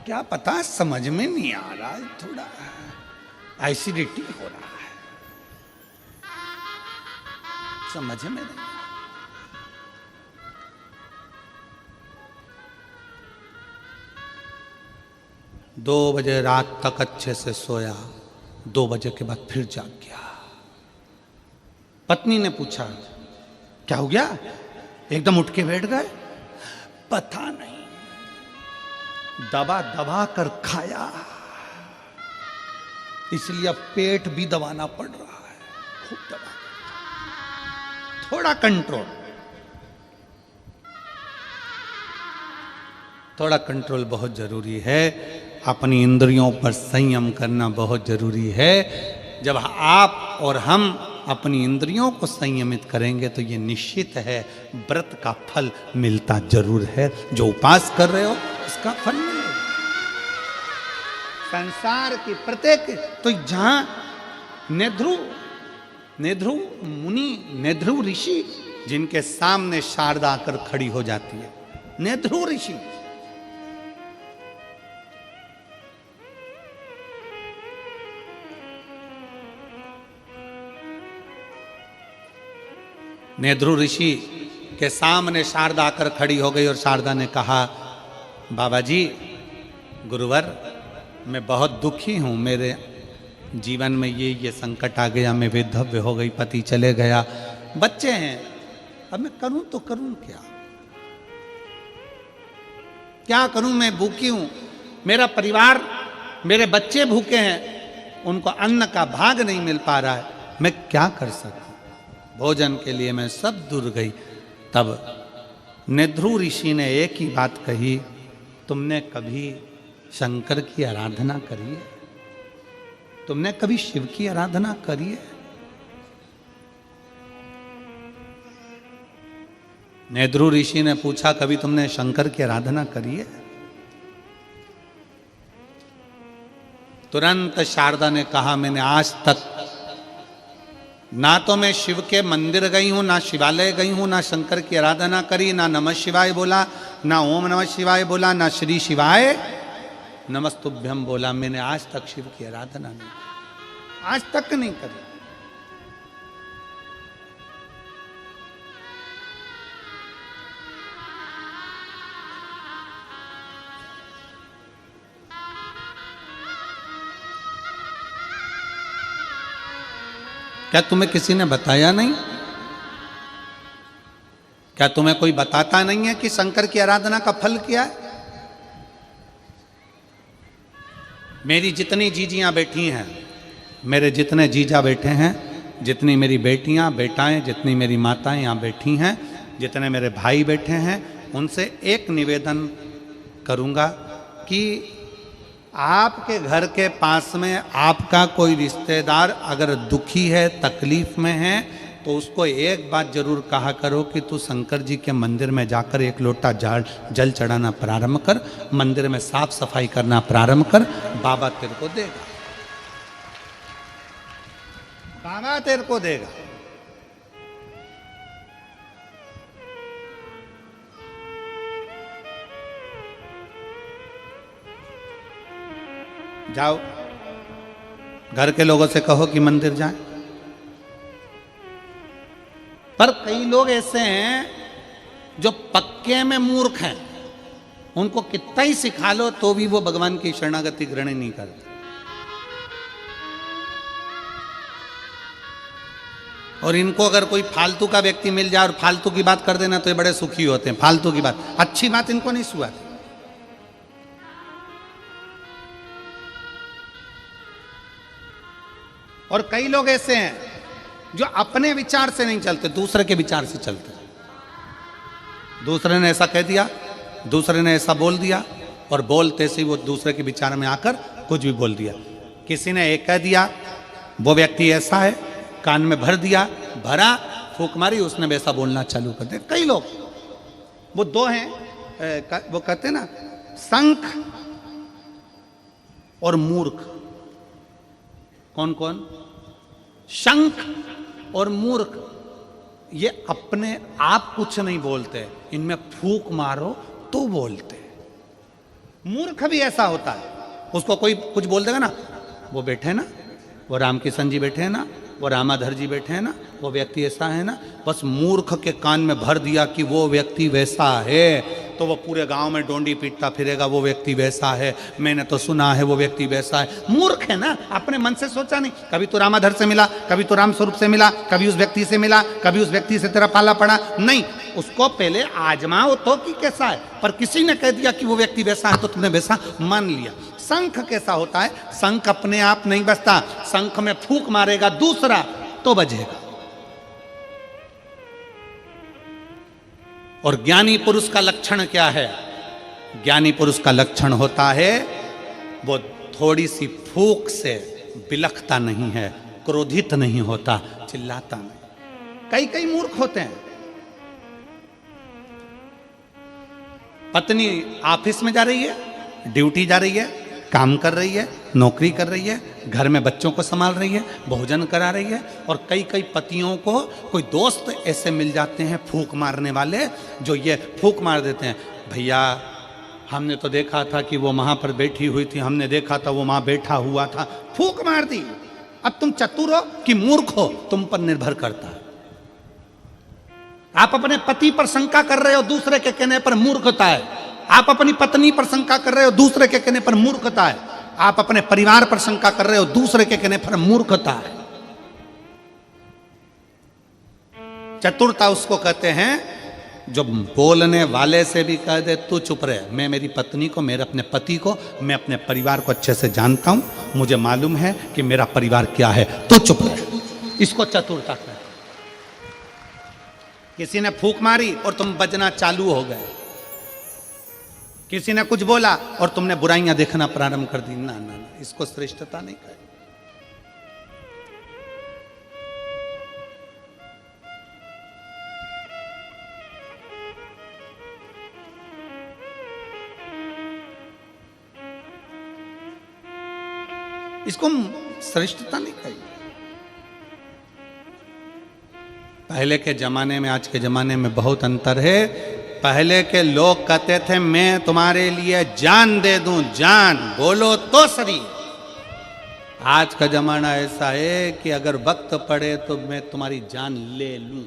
क्या पता, समझ में नहीं आ रहा, थोड़ा एसिडिटी हो रहा है, समझ में नहीं। 2 बजे रात तक अच्छे से सोया, 2 बजे के बाद फिर जाग गया। पत्नी ने पूछा क्या हो गया, एकदम उठ के बैठ गए? पता नहीं, दबा दबा कर खाया, इसलिए अब पेट भी दबाना पड़ रहा है, खूब दबा। थोड़ा कंट्रोल, थोड़ा कंट्रोल बहुत जरूरी है। अपनी इंद्रियों पर संयम करना बहुत जरूरी है। जब आप और हम अपनी इंद्रियों को संयमित करेंगे तो ये निश्चित है व्रत का फल मिलता जरूर है। जो उपास कर रहे हो उसका फल मिलेगा। संसार की प्रत्येक, तो जहां नेध्रु मुनि, नेध्रु ऋषि, जिनके सामने शारदा आकर खड़ी हो जाती है, नेध्रु ऋषि, नेध्रु ऋषि के सामने शारदा आकर खड़ी हो गई और शारदा ने कहा, बाबा जी, गुरुवर, मैं बहुत दुखी हूँ, मेरे जीवन में ये संकट आ गया, मैं विधव्य हो गई, पति चले गया, बच्चे हैं, अब मैं करूं तो करूं क्या करूं? मैं भूखी हूं, मेरा परिवार, मेरे बच्चे भूखे हैं, उनको अन्न का भाग नहीं मिल पा रहा है, मैं क्या कर सकता? भोजन के लिए मैं सब दूर गई। तब नेध्रु ऋषि ने एक ही बात कही, तुमने कभी शंकर की आराधना करी है? तुमने कभी शिव की आराधना करी है? नेध्रु ऋषि ने पूछा, कभी तुमने शंकर की आराधना करी है? तुरंत शारदा ने कहा, मैंने आज तक ना तो मैं शिव के मंदिर गई हूं, ना शिवालय गई हूं, ना शंकर की आराधना करी, ना नमः शिवाय बोला, ना ओम नमः शिवाय बोला, ना श्री शिवाय नमस्तुभ्यम बोला। मैंने आज तक शिव की आराधना नहीं की, आज तक नहीं करी। क्या तुम्हें किसी ने बताया नहीं? क्या तुम्हें कोई बताता नहीं है कि शंकर की आराधना का फल क्या है? मेरी जितनी जीजियां बैठी हैं, मेरे जितने जीजा बैठे हैं, जितनी मेरी बेटियां, बेटाएं, जितनी मेरी माताएं यहाँ बैठी हैं, जितने मेरे भाई बैठे हैं, उनसे एक निवेदन करूंगा कि आपके घर के पास में आपका कोई रिश्तेदार अगर दुखी है, तकलीफ में है, तो उसको एक बात जरूर कहा करो कि तू शंकर जी के मंदिर में जाकर एक लोटा जल चढ़ाना प्रारंभ कर, मंदिर में साफ सफाई करना प्रारंभ कर, बाबा तेरे को देगा, बाबा तेरे को देगा। जाओ, घर के लोगों से कहो कि मंदिर जाएं। पर कई लोग ऐसे हैं जो पक्के में मूर्ख हैं, उनको कितना ही सिखा लो तो भी वो भगवान की शरणागति ग्रहण नहीं करते। और इनको अगर कोई फालतू का व्यक्ति मिल जाए और फालतू की बात कर देना तो ये बड़े सुखी होते हैं। फालतू की बात, अच्छी बात इनको नहीं सुहाती। और कई लोग ऐसे हैं जो अपने विचार से नहीं चलते, दूसरे के विचार से चलते। दूसरे ने ऐसा कह दिया, दूसरे ने ऐसा बोल दिया, और बोलते से वो दूसरे के विचार में आकर कुछ भी बोल दिया। किसी ने एक कह दिया, वो व्यक्ति ऐसा है, कान में भर दिया, भरा, फूंक मारी, उसने वैसा बोलना चालू कर दिया। कई लोग, वो दो हैं, वो कहते हैं ना, संख और मूर्ख। कौन कौन? शंख और मूर्ख। ये अपने आप कुछ नहीं बोलते, इनमें फूंक मारो तो बोलते। मूर्ख भी ऐसा होता है, उसको कोई कुछ बोल देगा ना, वो बैठे हैं ना, वो रामकिशन जी बैठे हैं ना, वो रामाधर जी बैठे हैं ना, वो व्यक्ति ऐसा है ना, बस मूर्ख के कान में भर दिया कि वो व्यक्ति वैसा है, तो वो पूरे गांव में डोंडी पीटता फिरेगा, वो व्यक्ति वैसा है, मैंने तो सुना है वो व्यक्ति वैसा है। मूर्ख है ना, अपने मन से सोचा नहीं। कभी तो रामाधर से मिला, कभी तो राम स्वरूप से मिला, कभी उस व्यक्ति से मिला, कभी उस व्यक्ति से तेरा पाला पड़ा नहीं। उसको पहले आजमाओ तो कि कैसा है। पर किसी ने कह दिया कि वो व्यक्ति वैसा है तो तुमने वैसा मान लिया। शंख कैसा होता है? शंख अपने आप नहीं बजता, शंख में फूंक मारेगा दूसरा तो बजेगा। और ज्ञानी पुरुष का लक्षण क्या है? ज्ञानी पुरुष का लक्षण होता है वो थोड़ी सी फूंक से बिलखता नहीं है, क्रोधित नहीं होता, चिल्लाता नहीं। कई मूर्ख होते हैं। पत्नी ऑफिस में जा रही है, ड्यूटी जा रही है, काम कर रही है, नौकरी कर रही है, घर में बच्चों को संभाल रही है, भोजन करा रही है, और कई पतियों को कोई दोस्त ऐसे मिल जाते हैं फूंक मारने वाले, जो ये फूंक मार देते हैं, भैया हमने तो देखा था कि वो वहां पर बैठी हुई थी, हमने देखा था वो वहां बैठा हुआ था, फूंक मार दी। अब तुम चतुर हो कि मूर्ख हो, तुम पर निर्भर करता है। आप अपने पति पर शंका कर रहे हो, दूसरे के कहने पर मूर्खता है। आप अपनी पत्नी पर शंका कर रहे हो, दूसरे के कहने पर मूर्खता है। आप अपने परिवार पर शंका कर रहे हो, दूसरे के कहने पर मूर्खता है। चतुरता उसको कहते हैं जो बोलने वाले से भी कह दे तू चुप रहे, मैं मेरी पत्नी को, मेरे अपने पति को, मैं अपने परिवार को अच्छे से जानता हूं, मुझे मालूम है कि मेरा परिवार क्या है, तू चुप रहे। इसको चतुरता कहते हैं। किसी ने फूंक मारी और तुम बजना चालू हो गए, किसी ने कुछ बोला और तुमने बुराइयां देखना प्रारंभ कर दी, ना ना ना, इसको श्रेष्ठता नहीं कहे। इसको श्रेष्ठता नहीं कही। पहले के जमाने में आज के जमाने में बहुत अंतर है। पहले के लोग कहते थे मैं तुम्हारे लिए जान दे दूं, जान बोलो तो सही। आज का जमाना ऐसा है कि अगर वक्त पड़े तो मैं तुम्हारी जान ले लूं,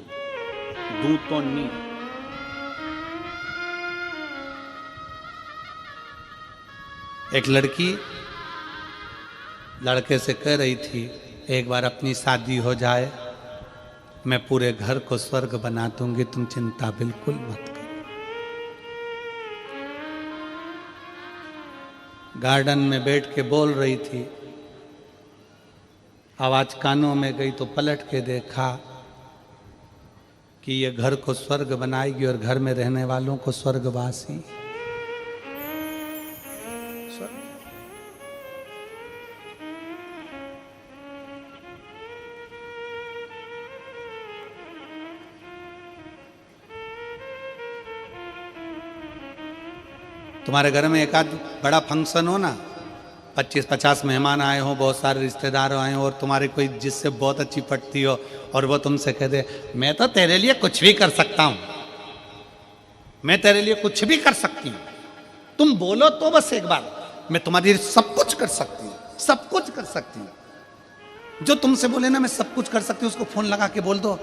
दूं तो नहीं। एक लड़की लड़के से कह रही थी एक बार अपनी शादी हो जाए, मैं पूरे घर को स्वर्ग बना दूंगी, तुम चिंता बिल्कुल मत करो। गार्डन में बैठ के बोल रही थी, आवाज कानों में गई तो पलट के देखा कि ये घर को स्वर्ग बनाएगी और घर में रहने वालों को स्वर्गवासी। तुम्हारे घर में एक आध बड़ा फंक्शन हो ना, 25-50 मेहमान आए हो, बहुत सारे रिश्तेदार आए हो, और तुम्हारी कोई जिससे बहुत अच्छी पटती हो और वो तुमसे कह दे मैं तो तेरे लिए कुछ भी कर सकता हूं, मैं तेरे लिए कुछ भी कर सकती हूं, तुम बोलो तो बस एक बार, मैं तुम्हारे लिए सब कुछ कर सकती हूं, सब कुछ कर सकती हूं। जो तुमसे बोले ना मैं सब कुछ कर सकती हूँ, उसको फोन लगा के बोल दो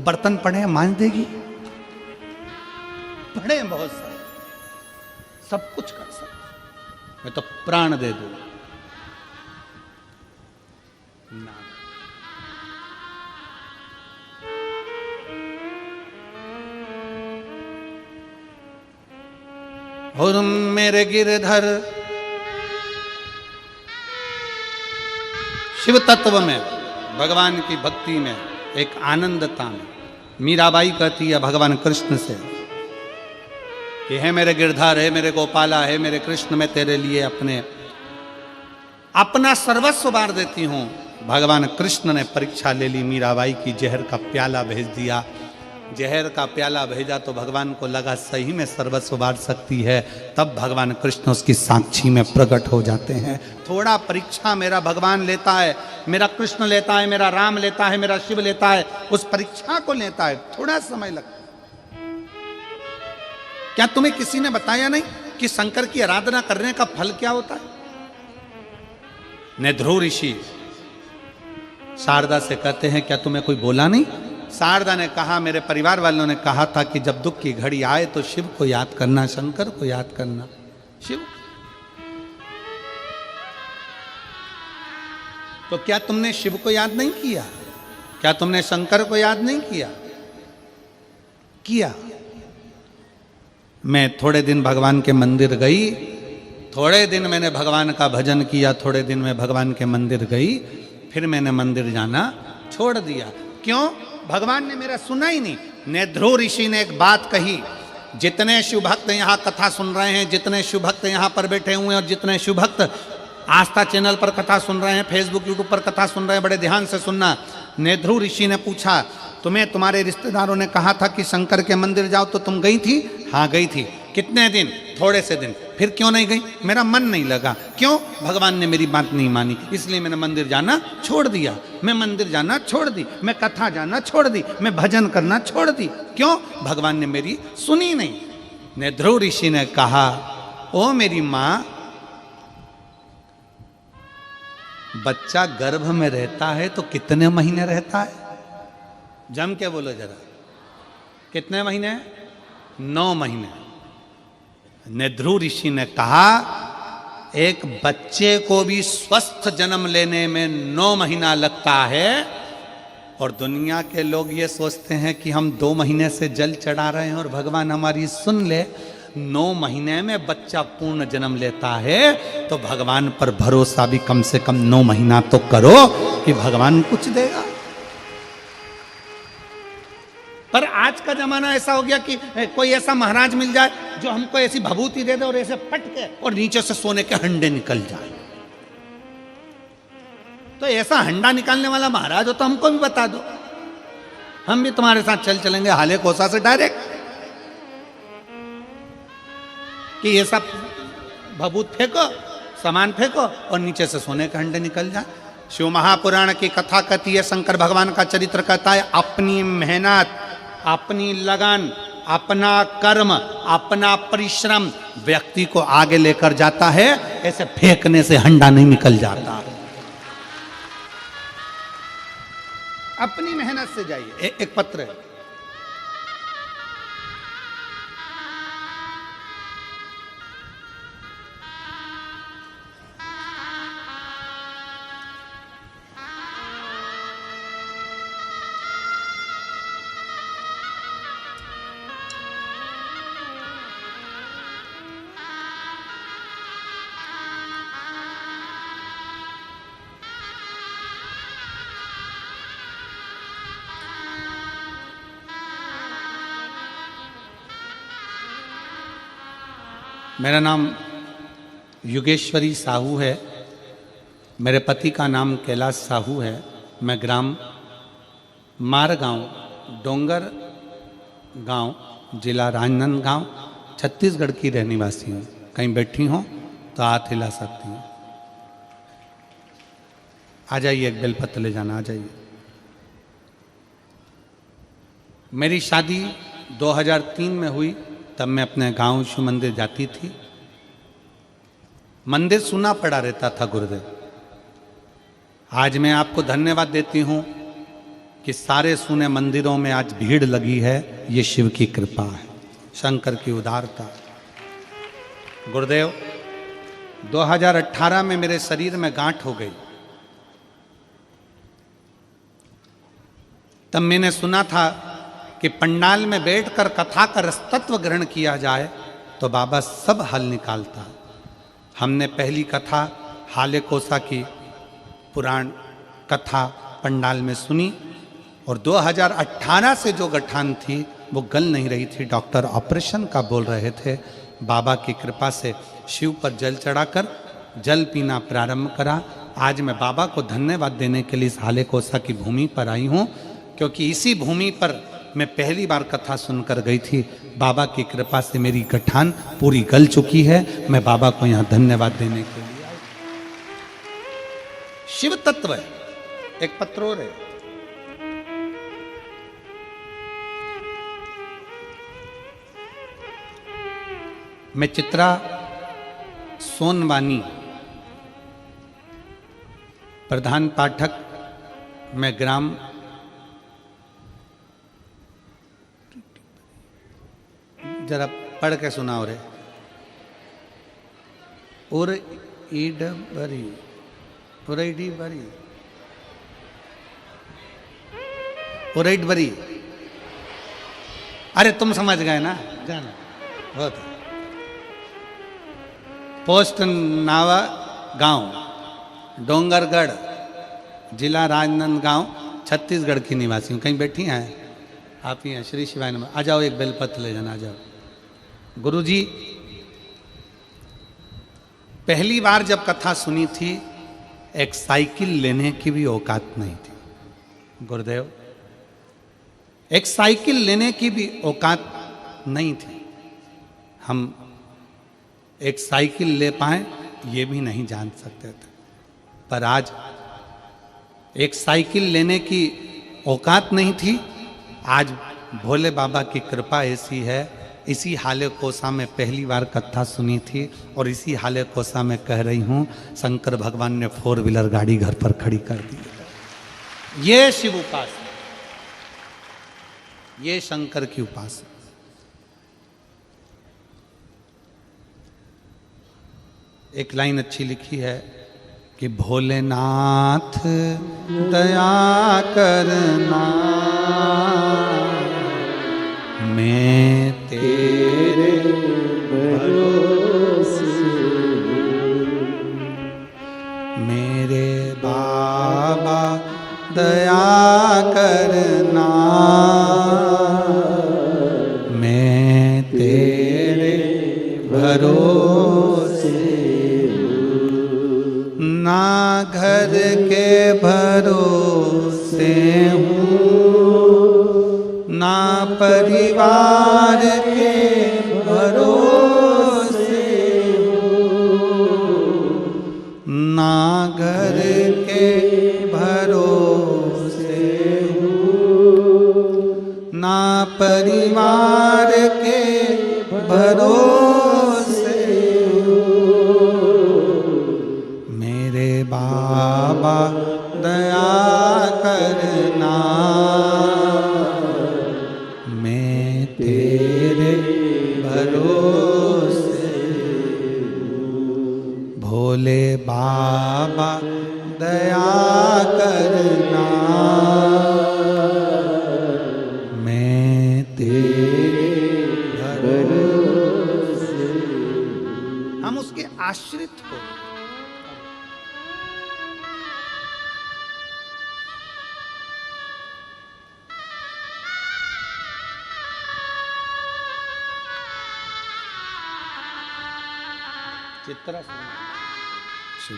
बर्तन पड़े हैं मांज देगी, पड़े हैं बहुत सारे, सब कुछ कर सकते, मैं तो प्राण दे दूं ना। और मेरे गिरधर शिव तत्व में, भगवान की भक्ति में, एक आनंदता में, मीराबाई कहती है भगवान कृष्ण से कि है मेरे गिरधर, है मेरे गोपाला, है मेरे कृष्ण, मैं तेरे लिए अपना सर्वस्व बार देती हूं। भगवान कृष्ण ने परीक्षा ले ली मीराबाई की, जहर का प्याला भेज दिया। जहर का प्याला भेजा तो भगवान को लगा सही में सर्वस्व बार सकती है, तब भगवान कृष्ण उसकी साक्षी में प्रकट हो जाते हैं। थोड़ा परीक्षा मेरा भगवान लेता है, मेरा कृष्ण लेता है, मेरा राम लेता है, मेरा शिव लेता है, उस परीक्षा को लेता है, थोड़ा समय लगता है। क्या तुम्हें किसी ने बताया नहीं कि शंकर की आराधना करने का फल क्या होता है? नेध्रु ऋषि शारदा से कहते हैं क्या तुम्हें कोई बोला नहीं? शारदा ने कहा मेरे परिवार वालों ने कहा था कि जब दुख की घड़ी आए तो शिव को याद करना, शंकर को याद करना। शिव, तो क्या तुमने शिव को याद नहीं किया? क्या तुमने शंकर को याद नहीं किया? किया। मैं थोड़े दिन भगवान के मंदिर गई, थोड़े दिन मैंने भगवान का भजन किया, थोड़े दिन मैं भगवान के मंदिर गई, फिर मैंने मंदिर जाना छोड़ दिया। क्यों? भगवान ने मेरा सुना ही नहीं। नेध्रु ऋषि ने एक बात कही, जितने शिव भक्त यहाँ कथा सुन रहे हैं, जितने शिव भक्त यहाँ पर बैठे हुए हैं और जितने शिव भक्त आस्था चैनल पर कथा सुन रहे हैं, फेसबुक यूट्यूब पर कथा सुन रहे हैं, बड़े ध्यान से सुनना। नेध्रु ऋषि ने पूछा, तुम्हें तुम्हारे रिश्तेदारों ने कहा था कि शंकर के मंदिर जाओ, तो तुम गई थी? हाँ गई थी। कितने दिन? थोड़े से दिन। फिर क्यों नहीं गई? मेरा मन नहीं लगा। क्यों? भगवान ने मेरी बात नहीं मानी, इसलिए मैंने मंदिर जाना छोड़ दिया। मैं मंदिर जाना छोड़ दी, मैं कथा जाना छोड़ दी, मैं भजन करना छोड़ दी। क्यों? भगवान ने मेरी सुनी नहीं। नेध्रु ऋषि ने कहा, ओ मेरी माँ, बच्चा गर्भ में रहता है तो कितने महीने रहता है? जम के बोलो जरा, कितने महीने? 9 महीने। नेध्रु ऋषि ने कहा, एक बच्चे को भी स्वस्थ जन्म लेने में 9 महीना लगता है, और दुनिया के लोग ये सोचते हैं कि हम 2 महीने से जल चढ़ा रहे हैं और भगवान हमारी सुन ले। 9 महीने में बच्चा पूर्ण जन्म लेता है, तो भगवान पर भरोसा भी कम से कम 9 महीना तो करो कि भगवान कुछ देगा। पर आज का जमाना ऐसा हो गया कि कोई ऐसा महाराज मिल जाए जो हमको ऐसी भभूति दे दे और ऐसे पटके और नीचे से सोने के हंडे निकल जाए। तो ऐसा हंडा निकालने वाला महाराज हो तो हमको भी बता दो, हम भी तुम्हारे साथ चल चलेंगे हाले कोसा से डायरेक्ट, कि ये सब भभूत फेंको, सामान फेंको और नीचे से सोने के हंडे निकल जाए। शिव महापुराण की कथा कहती है, शंकर भगवान का चरित्र कहता है, अपनी मेहनत, अपनी लगन, अपना कर्म, अपना परिश्रम व्यक्ति को आगे लेकर जाता है, ऐसे फेंकने से हंडा नहीं निकल जाता। अपनी मेहनत से जाइए। एक पत्र है, मेरा नाम युगेश्वरी साहू है, मेरे पति का नाम कैलाश साहू है। मैं ग्राम मारगांव, डोंगर गांव, जिला राजनांदगांव, छत्तीसगढ़ की रहने वासी हूँ। कहीं बैठी हो तो हाथ हिला सकती हूँ। आ जाइए, एक बेलपत्र ले जाना, आ जाइए। मेरी शादी 2003 में हुई, तब मैं अपने गांव शिव मंदिर जाती थी। मंदिर सुना पड़ा रहता था गुरुदेव। आज मैं आपको धन्यवाद देती हूं कि सारे सुने मंदिरों में आज भीड़ लगी है। ये शिव की कृपा है, शंकर की उदारता। गुरुदेव, 2018 में मेरे शरीर में गांठ हो गई। तब मैंने सुना था कि पंडाल में बैठकर कथा का रसतत्व ग्रहण किया जाए तो बाबा सब हल निकालता है। हमने पहली कथा हाले कोसा की पुराण कथा पंडाल में सुनी, और 2018 से जो गठान थी वो गल नहीं रही थी। डॉक्टर ऑपरेशन का बोल रहे थे। बाबा की कृपा से शिव पर जल चढ़ाकर जल पीना प्रारंभ करा। आज मैं बाबा को धन्यवाद देने के लिए इस हाले कोसा की भूमि पर आई हूँ, क्योंकि इसी भूमि पर मैं पहली बार कथा सुनकर गई थी। बाबा की कृपा से मेरी गठान पूरी गल चुकी है। मैं बाबा को यहाँ धन्यवाद देने के लिए आई। शिव तत्व है। एक पत्र और है, मैं चित्रा सोनवानी, प्रधान पाठक, मैं ग्राम जरा पढ़ के सुनाओ रे। उर ईड बरी, उरईडी बरी, उरईड बरी। अरे तुम समझ गए ना, जाना बहुत। पोस्ट नावा गांव, डोंगरगढ़, जिला राजनांदगांव, छत्तीसगढ़ की निवासी हूँ। कहीं बैठी हैं आप ही हैं? श्री शिवाय नमः। आ जाओ, एक बेलपत्र ले जाना, आ जाओ। गुरुजी, पहली बार जब कथा सुनी थी, एक साइकिल लेने की भी औकात नहीं थी गुरुदेव, एक साइकिल लेने की भी औकात नहीं थी। हम एक साइकिल ले पाए ये भी नहीं जान सकते थे, पर आज एक साइकिल लेने की औकात नहीं थी। आज भोले बाबा की कृपा ऐसी है, इसी हाले कोसा में पहली बार कथा सुनी थी और इसी हाले कोसा में कह रही हूं, शंकर भगवान ने 4 व्हीलर गाड़ी घर पर खड़ी कर दी। ये शिव उपासना, ये शंकर की उपासना। एक लाइन अच्छी लिखी है कि भोलेनाथ दया करना, मैं तेरे भरोसे, मेरे बाबा दया करना, मैं तेरे भरोसे, ना घर के भरोसे हूँ, ना परिवार के भरोसे हूँ, ना घर के भरोसे हूँ, ना परिवार के भरोसे हूँ, मेरे बाबा दया करना, मैं तेरे भरोसे, भोले बाबा दया करना, मैं तेरे भरोसे। हम उसके आश्रित हो। चित्रा शिव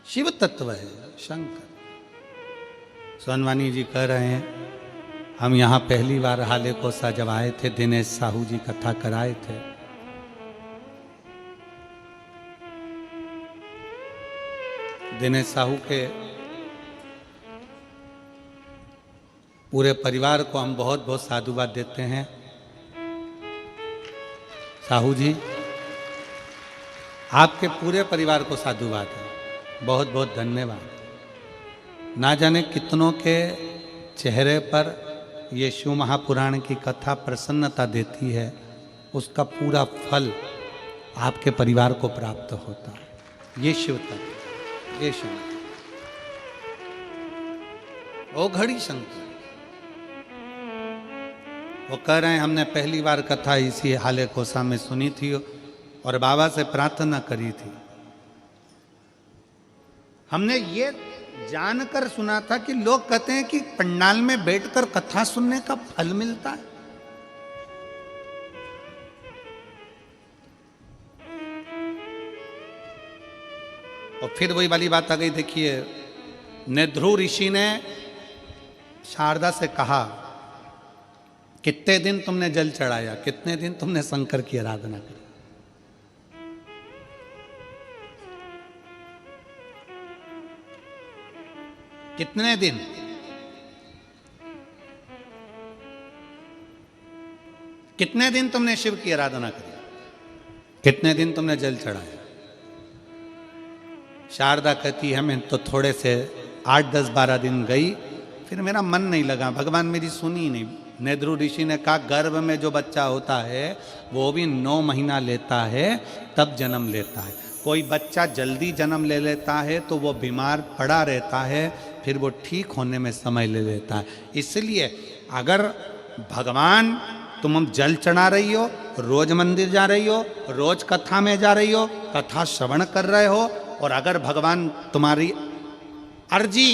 शिव तत्व है शंकर। सोनवानी जी कह रहे हैं, हम यहाँ पहली बार हाले कोसा जब आए थे, दिनेश साहू जी कथा कराए थे। दिनेश साहू के पूरे परिवार को हम बहुत बहुत साधुवाद देते हैं। साहू जी, आपके पूरे परिवार को साधुवाद है, बहुत बहुत धन्यवाद। ना जाने कितनों के चेहरे पर ये शिव महापुराण की कथा प्रसन्नता देती है, उसका पूरा फल आपके परिवार को प्राप्त होता है। ये शिव तत्व, ये शिव ओ घड़ी शंकर। वो कह रहे हैं, हमने पहली बार कथा इसी हाले कोसा में सुनी थी और बाबा से प्रार्थना करी थी। हमने ये जानकर सुना था कि लोग कहते हैं कि पंडाल में बैठकर कथा सुनने का फल मिलता है। और फिर वही वाली बात आ गई। देखिए, नेद्रु ऋषि ने शारदा से कहा, कितने दिन तुमने जल चढ़ाया, कितने दिन तुमने शंकर की आराधना की? कितने दिन? कितने दिन तुमने शिव की आराधना करी? कितने दिन तुमने जल चढ़ाया? शारदा कहती है, मैं तो थोड़े से 8, 10, 12 दिन गई, फिर मेरा मन नहीं लगा, भगवान मेरी सुनी नहीं। नेद्रु ऋषि ने कहा, गर्भ में जो बच्चा होता है वो भी 9 महीना लेता है, तब जन्म लेता है। कोई बच्चा जल्दी जन्म ले लेता है तो वो बीमार पड़ा रहता है, फिर वो ठीक होने में समय ले लेता है। इसलिए अगर भगवान तुम हम जल चढ़ा रही हो, रोज मंदिर जा रही हो, रोज कथा में जा रही हो, कथा श्रवण कर रहे हो, और अगर भगवान तुम्हारी अर्जी,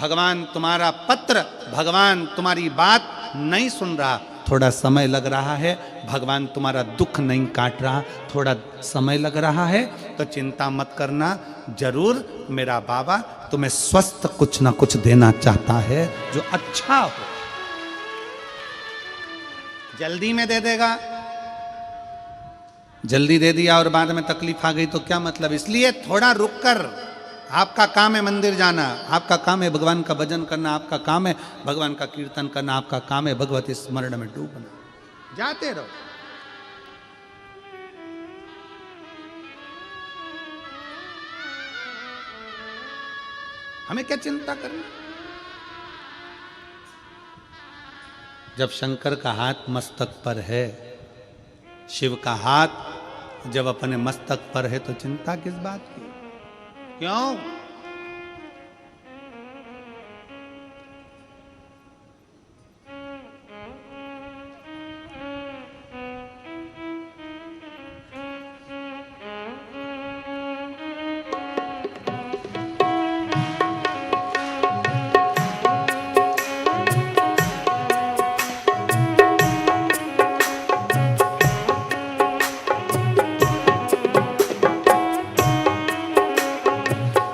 भगवान तुम्हारा पत्र, भगवान तुम्हारी बात नहीं सुन रहा, थोड़ा समय लग रहा है, भगवान तुम्हारा दुख नहीं काट रहा, थोड़ा समय लग रहा है, तो चिंता मत करना, जरूर मेरा बाबा तुम्हें स्वस्थ कुछ ना कुछ देना चाहता है जो अच्छा हो। जल्दी में दे देगा, जल्दी दे दिया और बाद में तकलीफ आ गई तो क्या मतलब। इसलिए थोड़ा रुक कर, आपका काम है मंदिर जाना, आपका काम है भगवान का भजन करना, आपका काम है भगवान का कीर्तन करना, आपका काम है भगवती स्मरण में डूबना, जाते रहो। हमें क्या चिंता करना। जब शंकर का हाथ मस्तक पर है, शिव का हाथ जब अपने मस्तक पर है, तो चिंता किस बात की। क्यों?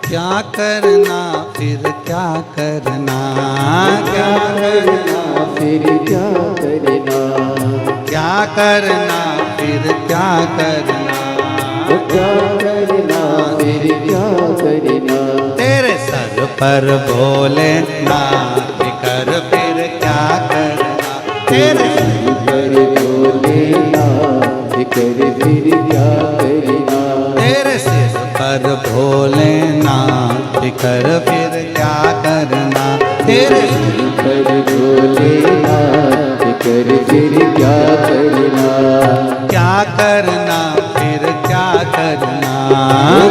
क्या करना फिर क्या करना, क्या करना फिर क्या करना, क्या करना फिर क्या करना, क्या करना फिर क्या करना, तेरे सर पर भोले नाथ कर फिर क्या करना, तेरे सर पर भोले नाथ कर फिर क्या करना, तेरे सिर पर भोले नाथ कर फिर क्या करना, तेरे सिर पर भोले नाथ कर फिर क्या करना, क्या करना फिर क्या करना,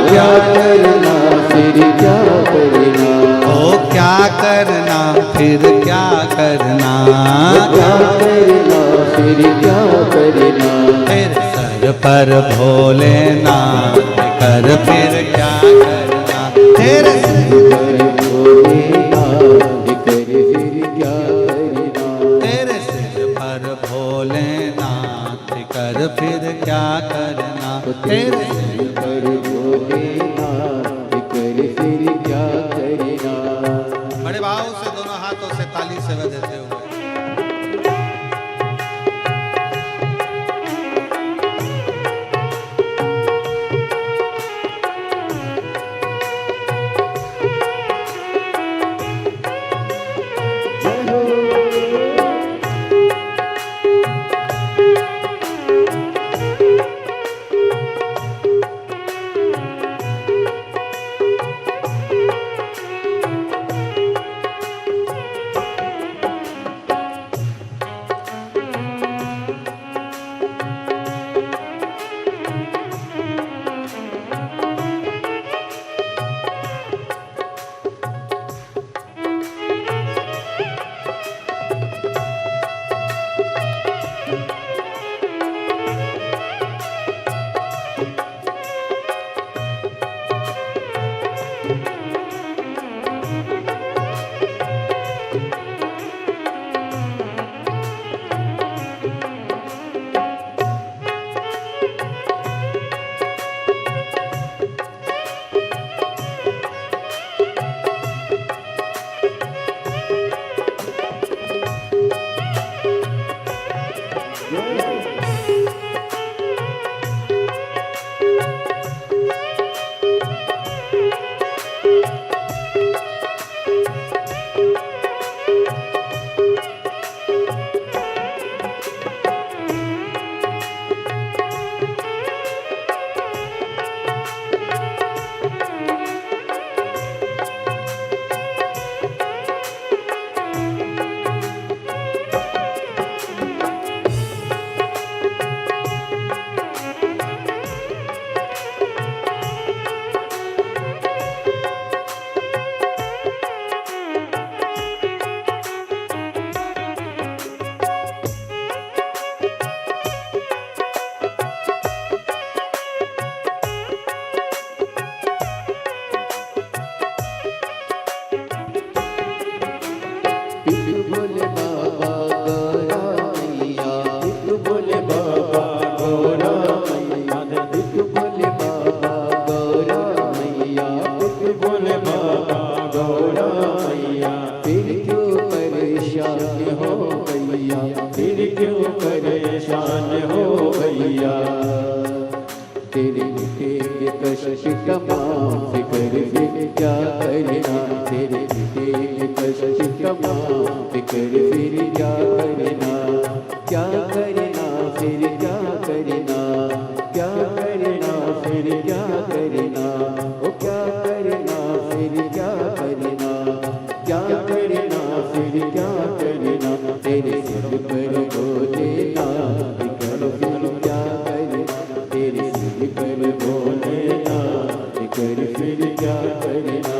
क्या करना फिर क्या करना, ओ क्या करना फिर क्या करना, क्या करना फिर क्या करना, तेरे सर पर भोले नाथ कर फिर क्या करना, तेरे सिर पर भोले नाथ कर फिर क्या करना, तेरे सिर पर भोले नाथ कर फिर क्या करना, तेरे सिर पर भोले नाथ कर फिर क्या करना। बड़े भाव से दोनों हाथों से ताली से बजाते हुए का माफ कर फिर क्या करना, तेरे दिए कष्ट का माफ कर फिर क्या करना, क्या करना फिर क्या करना, क्या करना फिर क्या करना, ओ क्या करना फिर क्या करना, क्या करना फिर क्या करना, तेरे सिर पर भोलेनाथ कर फिर क्या करना, तेरे सिर पर भोलेनाथ कर फिर क्या करना।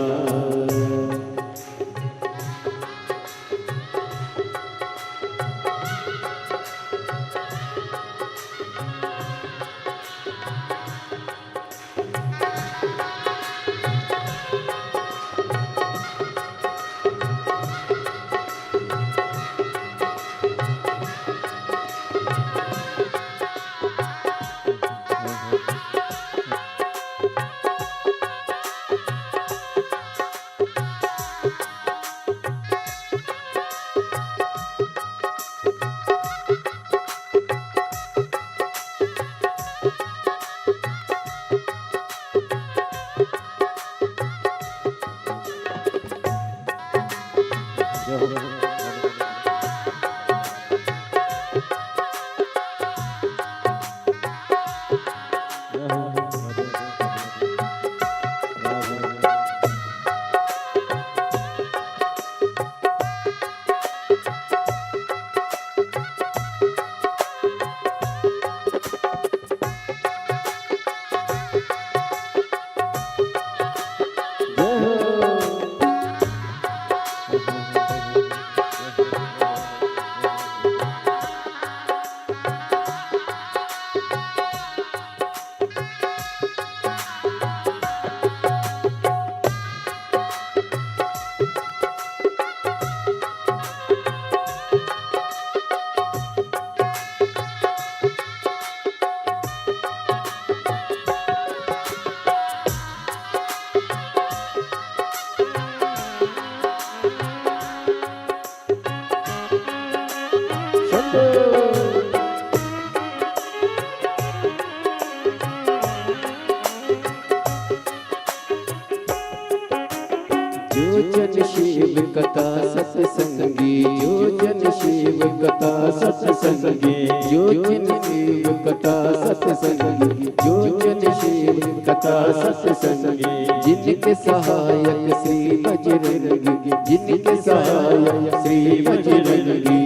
जो जन शिव कथा सत्संगी, जो जन शिव कथा सत्संगी, जो जन शिव कथा सत्संगी, जो जन शिव कथा सत्संगी, जिनके सहायक श्री बजरंगी, जिनके सहायक श्री बजरंगी,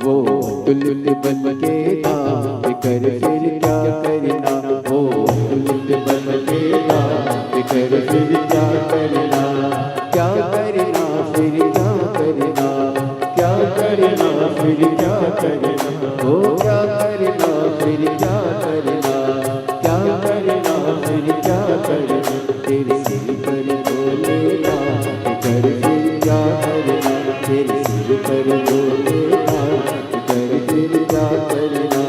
वो तुल्य बल के नाम कर फिर क्या करना, वो तुल्य बल के नाम कर फिर क्या करना, क्या करना फिर क्या करना, क्या करना फिर क्या करना, ओ क्या करना फिर क्या करना, क्या करना फिर क्या करना, तेरे सिर पर भोलेनाथ कर फिर क्या करना, तेरे सिर पर भोलेनाथ कर फिर क्या करना।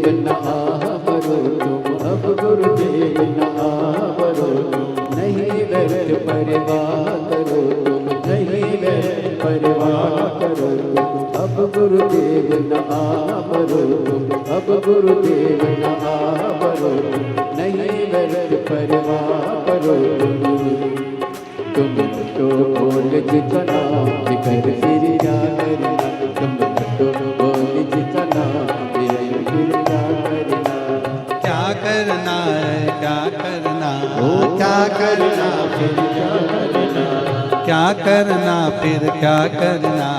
न आवरो तुम, अब गुरुदेव न आवरो तुम। नहीं व्यर्थ परवाह करो तुम, नहीं व्यर्थ परवाह करो तुम। अब गुरुदेव न आवरो तुम, अब गुरुदेव न आवरो तुम। नहीं व्यर्थ परवाह करो तुम तो बोल जितना कर फिर क्या करना। तुम तो बोल जितना फिर क्या करना। क्या करना है, क्या करना, क्या करना फिर क्या करना। क्या करना फिर क्या करना,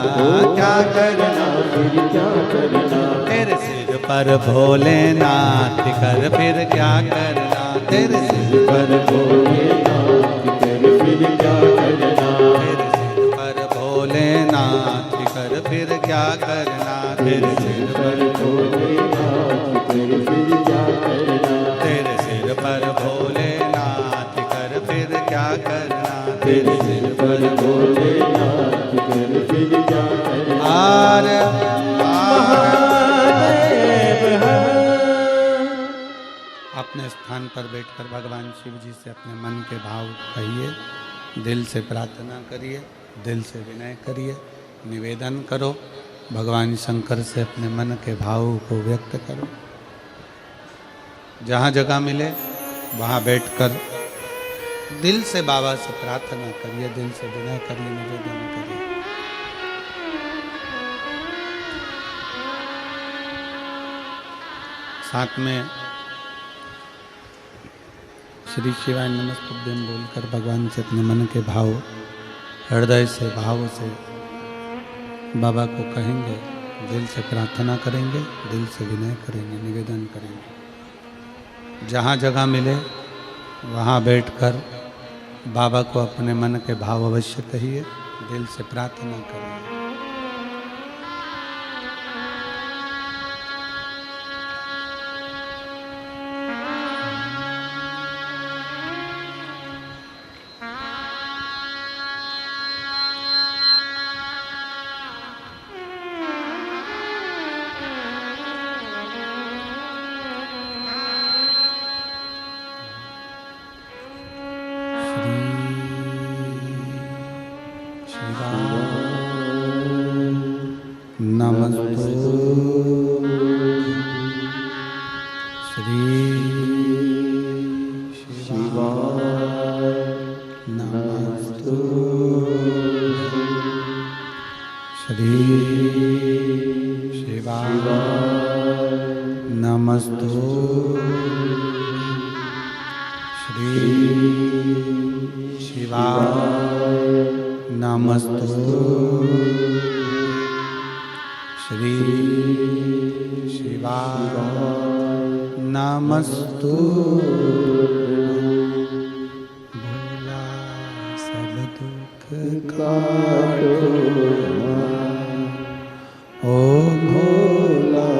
क्या करना फिर क्या करना। तेरे सिर पर भोलेनाथ कर फिर क्या करना। तेरे सिर पर भोलेनाथ कर फिर क्या करना। तेरे सिर पर भोलेनाथ कर फिर क्या करना। तेरे सिर पर भोलेनाथ कर फिर क्या करना। तेरे सिर पर भोलेनाथ कर फिर क्या करना। तेरे सिर पर भोलेनाथ कर फिर क्या करना। आर अपने स्थान पर बैठकर भगवान शिव जी से अपने मन के भाव कहिए, दिल से प्रार्थना करिए, दिल से विनय करिए, निवेदन करो, भगवान शंकर से अपने मन के भाव को व्यक्त करो। जहाँ जगह मिले वहाँ बैठकर दिल से बाबा से प्रार्थना करिए, दिल से विनय करिए, निवेदन करिए। साथ में श्री शिवाय नमस्तुभ्यं बोलकर भगवान से अपने मन के भाव हृदय से भाव से बाबा को कहेंगे, दिल से प्रार्थना करेंगे, दिल से विनय करेंगे, निवेदन करेंगे। जहाँ जगह मिले वहाँ बैठकर बाबा को अपने मन के भाव अवश्य कहिए, दिल से प्रार्थना करेंगे। नमस्तु श्री शिवाय नमस्तु श्री शिवाय नमस्तु श्री शिवाय नमस्तु श्री शिवाय नमस्तु। भोला सब दुख काटो, ओ भोला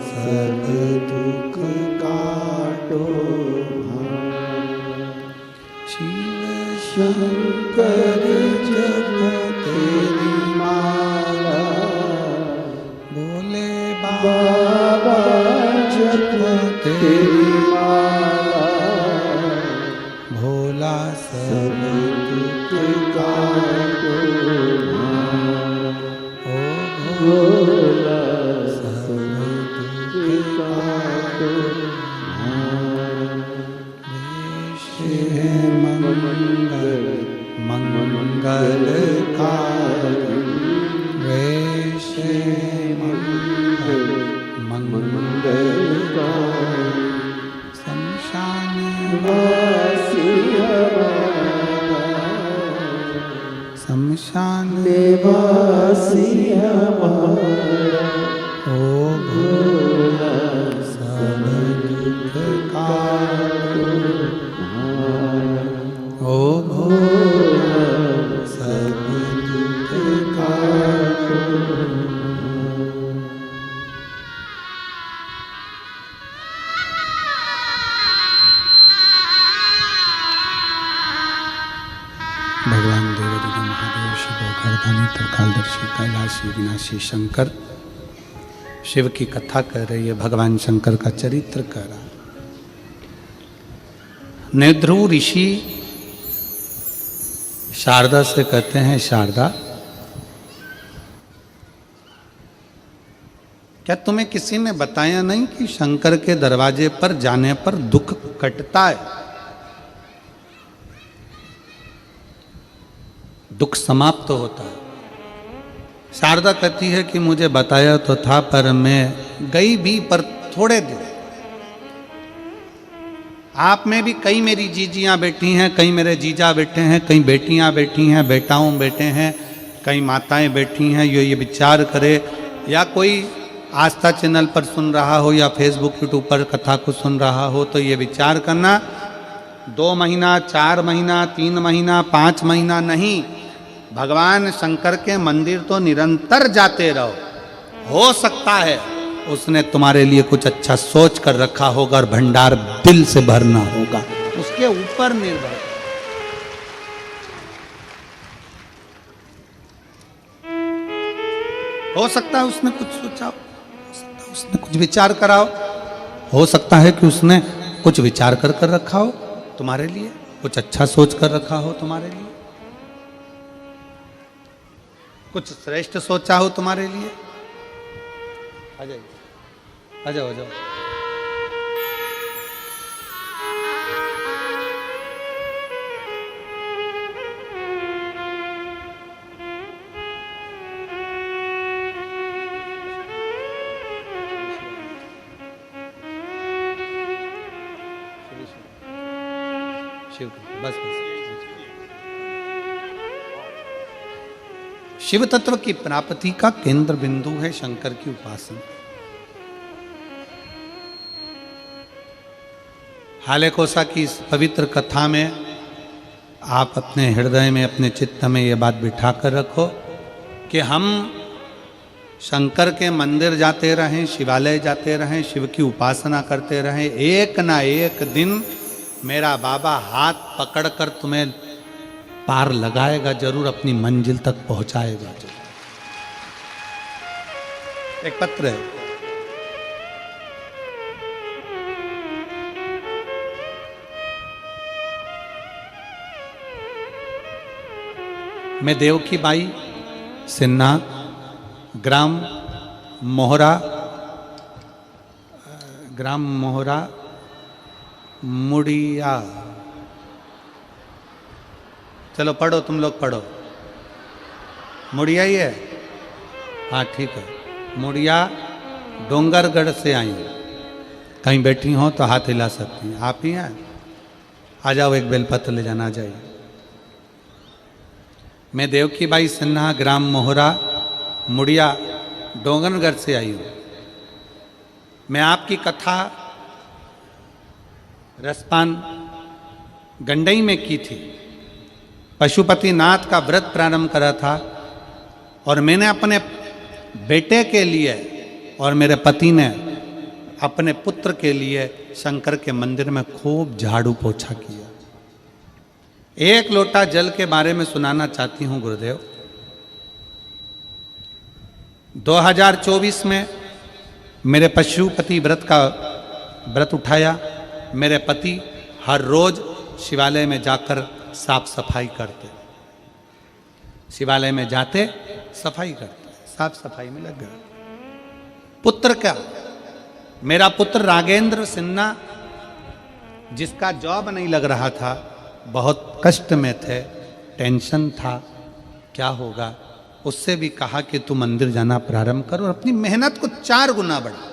सब दुख काटो। शिव शंकर जप तेरी माला, बोले बाबा जप तेरी माला। भोला सब दुख काटो, ओ भोला सब दुख काटो। मंगल मंगलकारी, वेश मंगलकारी, शमशान वासी हमारा, शमशान वासी हमारा। ओ भोला सब दुख काटो, ओ भोला सब दुख काटो। भगवान देवदेव महादेव शिव गर्धानी त्रिकालदर्शी कैलाशी विनाशी शंकर शिव की कथा कर रही है, भगवान शंकर का चरित्र कर रहा है। नेध्रुव ऋषि शारदा से कहते हैं, शारदा क्या तुम्हें किसी ने बताया नहीं कि शंकर के दरवाजे पर जाने पर दुख कटता है, दुख समाप्त होता है। शारदा कहती है कि मुझे बताया तो था, पर मैं गई भी पर थोड़े दिन। आप में भी कई मेरी जीजियां बैठी हैं, कई मेरे जीजा बैठे हैं, कई बेटियां बैठी हैं, बेटाओं बैठे हैं, कई माताएं बैठी हैं। ये विचार करे, या कोई आस्था चैनल पर सुन रहा हो या फेसबुक यूट्यूब पर कथा को सुन रहा हो, तो ये विचार करना 2 महीना, 4 महीना, 3 महीना, 5 महीना नहीं, भगवान शंकर के मंदिर तो निरंतर जाते रहो। हो सकता है उसने तुम्हारे लिए कुछ अच्छा सोच कर रखा होगा और भंडार दिल से भरना होगा, उसके ऊपर निर्भर। हो सकता है उसने कुछ सोचा हो, उसने कुछ विचार करा हो सकता है कि उसने कुछ विचार कर रखा हो तुम्हारे लिए, कुछ अच्छा सोच कर रखा हो तुम्हारे लिए, कुछ श्रेष्ठ सोचा हो तुम्हारे लिए। आ जाइए, आ जाओ, आ जाओ। शिव बस शिव तत्व की प्राप्ति का केंद्र बिंदु है शंकर की उपासना। हाले कोसा की इस पवित्र कथा में आप अपने हृदय में, अपने चित्त में ये बात बिठा कर रखो कि हम शंकर के मंदिर जाते रहें, शिवालय जाते रहें, शिव की उपासना करते रहें। एक ना एक दिन मेरा बाबा हाथ पकड़कर तुम्हें पार लगाएगा जरूर, अपनी मंजिल तक पहुंचाएगा जरूर। एक पत्र है, मैं देवकी बाई सिन्हा, ग्राम मोहरा मुड़िया, चलो पढ़ो, तुम लोग पढ़ो, मुड़िया ही है, हाँ ठीक है, मुड़िया डोंगरगढ़ से आई हूँ। कहीं बैठी हो तो हाथ हिला सकती हैं, आप ही हैं, आ जाओ, एक बेलपत्र ले जाना, आ जाइए। मैं देवकी बाई सिन्हा, ग्राम मोहरा मुड़िया डोंगरगढ़ से आई हूँ। मैं आपकी कथा रसपान गंडई में की थी। पशुपति नाथ का व्रत प्रारंभ करा था और मैंने अपने बेटे के लिए और मेरे पति ने अपने पुत्र के लिए शंकर के मंदिर में खूब झाड़ू पोछा किया। एक लोटा जल के बारे में सुनाना चाहती हूं गुरुदेव। 2024 में मेरे पशुपति व्रत उठाया। मेरे पति हर रोज शिवालय में जाकर साफ सफाई करते, शिवालय में जाते सफाई करते, साफ सफाई में लग गए। पुत्र क्या, मेरा पुत्र रागेंद्र सिन्हा, जिसका जॉब नहीं लग रहा था, बहुत कष्ट में थे, टेंशन था क्या होगा, उससे भी कहा कि तू मंदिर जाना प्रारंभ कर और अपनी मेहनत को 4 गुना बढ़ा।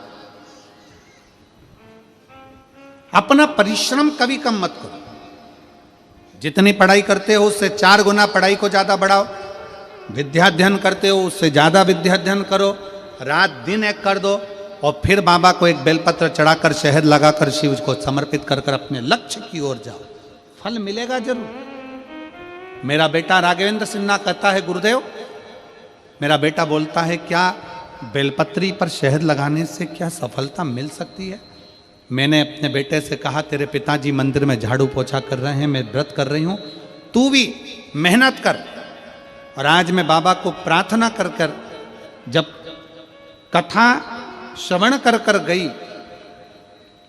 अपना परिश्रम कभी कम मत करो, जितनी पढ़ाई करते हो उससे 4 गुना पढ़ाई को ज्यादा बढ़ाओ। विद्याध्ययन करते हो उससे ज्यादा विद्याध्ययन करो, रात दिन एक कर दो और फिर बाबा को एक बेलपत्र चढ़ाकर, शहद लगाकर शिव को समर्पित कर अपने लक्ष्य की ओर जाओ, फल मिलेगा जरूर। मेरा बेटा राघवेंद्र सिन्हा कहता है, गुरुदेव, मेरा बेटा बोलता है, क्या बेलपत्री पर शहद लगाने से क्या सफलता मिल सकती है? मैंने अपने बेटे से कहा, तेरे पिताजी मंदिर में झाड़ू पोछा कर रहे हैं, मैं व्रत कर रही हूं, तू भी मेहनत कर। और आज मैं बाबा को प्रार्थना कर जब कथा श्रवण कर कर गई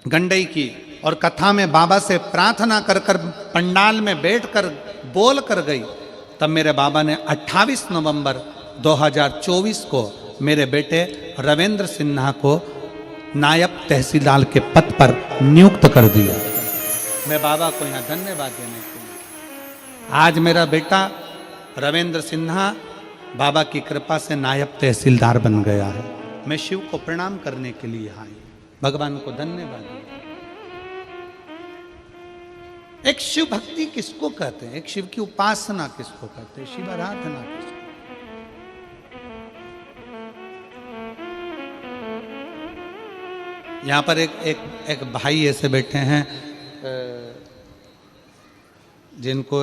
गंडई की, और कथा में बाबा से प्रार्थना कर कर पंडाल में बैठकर बोल कर गई, तब मेरे बाबा ने 28 नवंबर 2024 को मेरे बेटे रविंद्र सिन्हा को नायब तहसीलदार के पद पर नियुक्त कर दिया। मैं बाबा को यहाँ धन्यवाद देने के लिए, आज मेरा बेटा रविंद्र सिन्हा बाबा की कृपा से नायब तहसीलदार बन गया है। मैं शिव को प्रणाम करने के लिए आई, भगवान को धन्यवाद दिया। एक शिव भक्ति किसको कहते हैं, एक शिव की उपासना किसको कहते हैं, शिव आराधना किसको। यहां पर एक भाई ऐसे बैठे हैं जिनको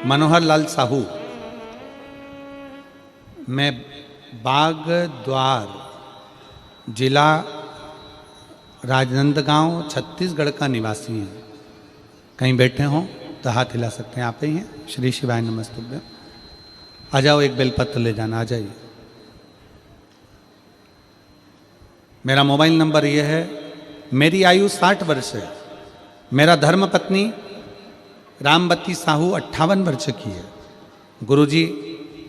मनोहर लाल साहू, मैं बाग द्वार जिला राजनांदगांव छत्तीसगढ़ का निवासी हैं। कहीं बैठे हों तो हाथ हिला सकते हैं, आप ही हैं। श्री शिवाय नमस्तुभ्यं। आ जाओ, एक बेलपत्र ले जाना, आ जाइए। मेरा मोबाइल नंबर ये है। मेरी आयु 60 वर्ष है। मेरा धर्म पत्नी रामबती साहू 58 वर्ष की है। गुरुजी,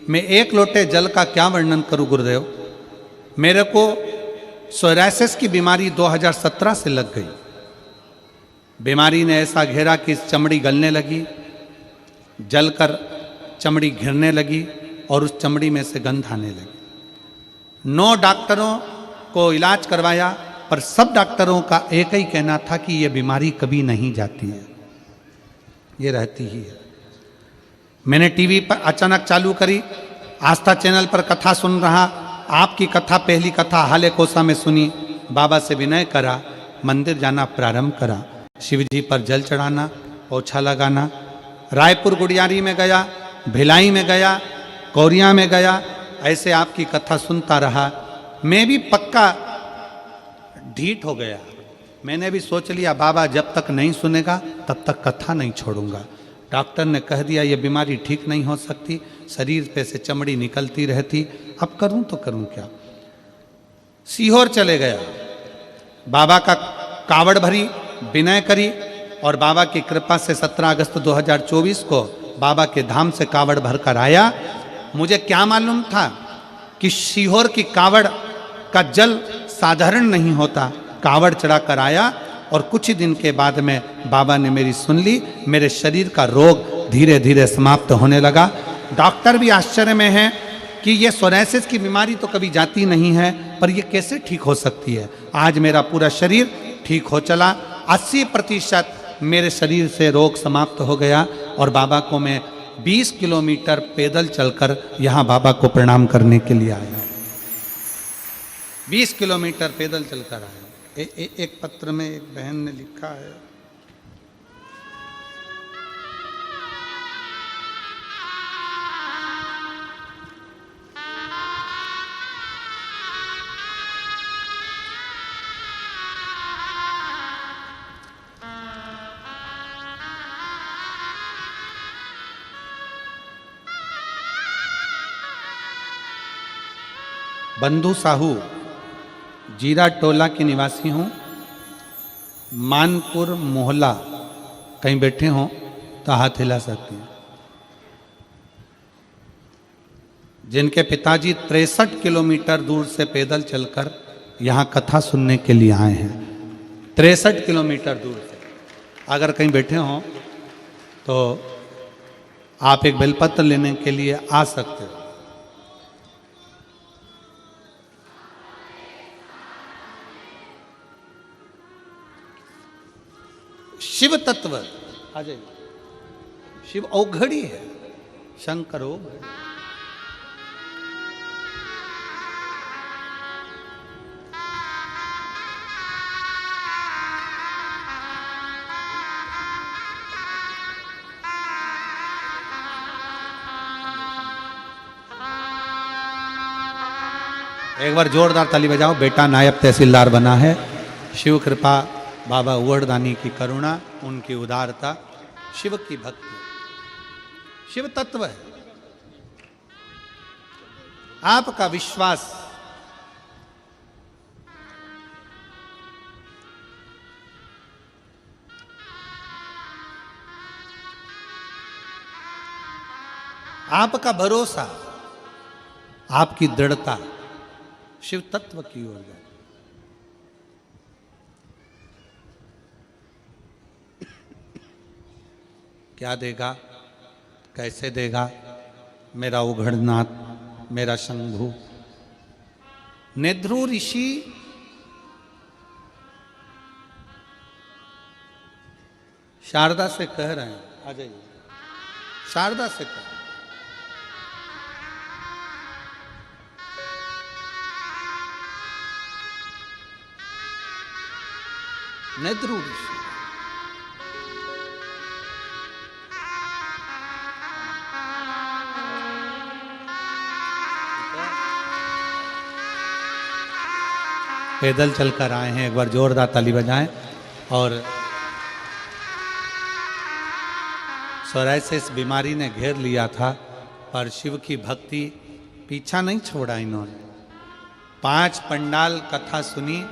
मैं एक लोटे जल का क्या वर्णन करूं गुरुदेव। मेरे को सोरायसिस की बीमारी 2017 से लग गई। बीमारी ने ऐसा घेरा कि चमड़ी गलने लगी, जलकर चमड़ी घिरने लगी और उस चमड़ी में से गंध आने लगी। 9 डॉक्टरों को इलाज करवाया, पर सब डॉक्टरों का एक ही कहना था कि यह बीमारी कभी नहीं जाती है, ये रहती ही है। मैंने टीवी पर अचानक चालू करी, आस्था चैनल पर कथा सुन रहा। आपकी कथा, पहली कथा हाले कोसा में सुनी। बाबा से विनय करा, मंदिर जाना प्रारंभ करा, शिव जी पर जल चढ़ाना, पोछा लगाना। रायपुर गुड़ियारी में गया, भिलाई में गया, कोरिया में गया, ऐसे आपकी कथा सुनता रहा। मैं भी पक्का ढीठ हो गया। मैंने भी सोच लिया बाबा जब तक नहीं सुनेगा तब तक कथा नहीं छोड़ूंगा। डॉक्टर ने कह दिया ये बीमारी ठीक नहीं हो सकती, शरीर पे से चमड़ी निकलती रहती, अब करूं तो करूं क्या। सीहोर चले गया, बाबा का कावड़ भरी, विनय करी, और बाबा की कृपा से 17 अगस्त 2024 को बाबा के धाम से कावड़ भर कर आया। मुझे क्या मालूम था कि सीहोर की कावड़ का जल साधारण नहीं होता। कावड़ चढ़ा कर आया और कुछ ही दिन के बाद में बाबा ने मेरी सुन ली। मेरे शरीर का रोग धीरे धीरे समाप्त होने लगा। डॉक्टर भी आश्चर्य में हैं कि ये सोरायसिस की बीमारी तो कभी जाती नहीं है, पर ये कैसे ठीक हो सकती है। आज मेरा पूरा शरीर ठीक हो चला। 80% मेरे शरीर से रोग समाप्त हो गया और बाबा को मैं 20 किलोमीटर पैदल चलकर यहाँ बाबा को प्रणाम करने के लिए आया। 20 किलोमीटर पैदल चलकर आया। एक पत्र में एक बहन ने लिखा है, बंधु साहू, जीरा टोला के निवासी हूँ, मानपुर मोहल्ला। कहीं बैठे हों तो हाथ हिला सकते हैं। जिनके पिताजी 63 किलोमीटर दूर से पैदल चलकर यहाँ कथा सुनने के लिए आए हैं। 63 किलोमीटर दूर से। अगर कहीं बैठे हों तो आप एक बेलपत्र लेने के लिए आ सकते हो। शिव तत्व आ जाइए। शिव औघड़ी है, शंकर औघड़ी। एक बार जोरदार ताली बजाओ। बेटा नायब तहसीलदार बना है। शिव कृपा, बाबा उवड़दानी की करुणा, उनकी उदारता, शिव की भक्ति, शिव तत्व है। आपका विश्वास, आपका भरोसा, आपकी दृढ़ता शिव तत्व की ओर जाए। क्या देगा, कैसे देगा मेरा उघड़नाथ, मेरा शंभु। नेध्रु ऋषि शारदा से कह रहे हैं, आ जाइए, शारदा से कह, नेध्रु ऋषि पैदल चलकर आए हैं। एक बार जोरदार ताली बजाएं। और सोराइसिस बीमारी ने घेर लिया था, पर शिव की भक्ति पीछा नहीं छोड़ा इन्होंने। 5 पंडाल कथा सुनी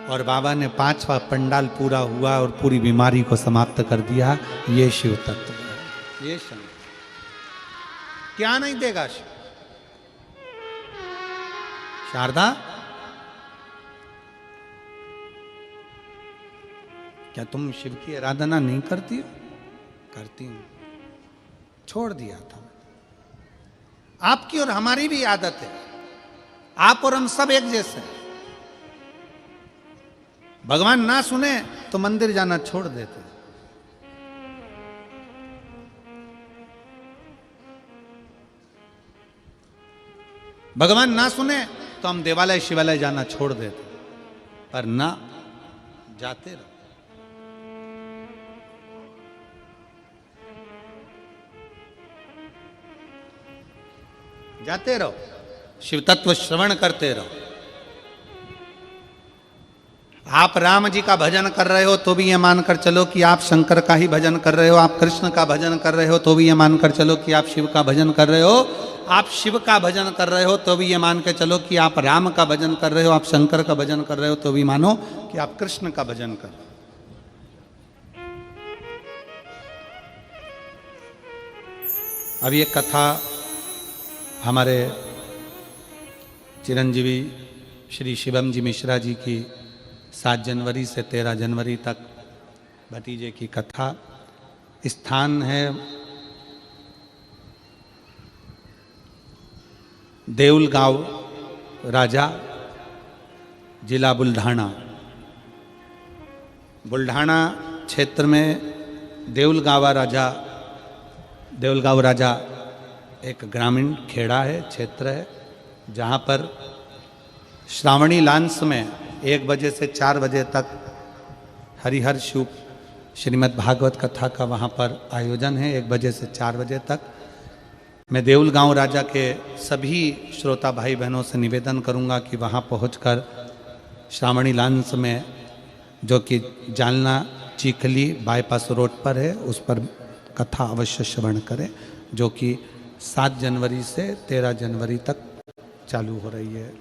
और बाबा ने 5वां पंडाल पूरा हुआ और पूरी बीमारी को समाप्त कर दिया। ये शिव तत्व है, ये शिव। क्या नहीं देगा शिव? शारदा, क्या तुम शिव की आराधना नहीं करती हो? करती हूं, छोड़ दिया था। आपकी और हमारी भी आदत है, आप और हम सब एक जैसे हैं। भगवान ना सुने तो मंदिर जाना छोड़ देते। भगवान ना सुने तो हम देवालय शिवालय जाना छोड़ देते, पर ना, जाते रहो। जाते रहो, शिव तत्व श्रवण करते रहो। आप राम जी का भजन कर रहे हो तो भी ये मानकर चलो कि आप शंकर का ही भजन कर रहे हो। आप कृष्ण का भजन कर रहे हो तो भी ये मानकर चलो कि आप शिव का भजन कर रहे हो। आप शिव का भजन कर रहे हो तो भी ये मान के चलो कि आप राम का भजन कर रहे हो। आप शंकर का भजन कर रहे हो तो भी मानो कि आप कृष्ण का भजन कर रहे हो। अब ये कथा हमारे चिरंजीवी श्री शिवम जी मिश्रा जी की 7 जनवरी से 13 जनवरी तक भतीजे की कथा। स्थान है देऊलगांव राजा, जिला बुल्ढाना। बुल्ढाना क्षेत्र में देऊलगांव राजा एक ग्रामीण खेड़ा है, क्षेत्र है, जहाँ पर श्रावणी लांस में 1 बजे से 4 बजे तक हरिहर शिव श्रीमद् भागवत कथा का वहाँ पर आयोजन है। 1 बजे से 4 बजे तक मैं देऊलगांव राजा के सभी श्रोता भाई बहनों से निवेदन करूँगा कि वहाँ पहुँचकर श्रावणी लांस में, जो कि जालना चीखली बाईपास रोड पर है, उस पर कथा अवश्य श्रवण करें, जो कि 7 जनवरी से 13 जनवरी तक चालू हो रही है।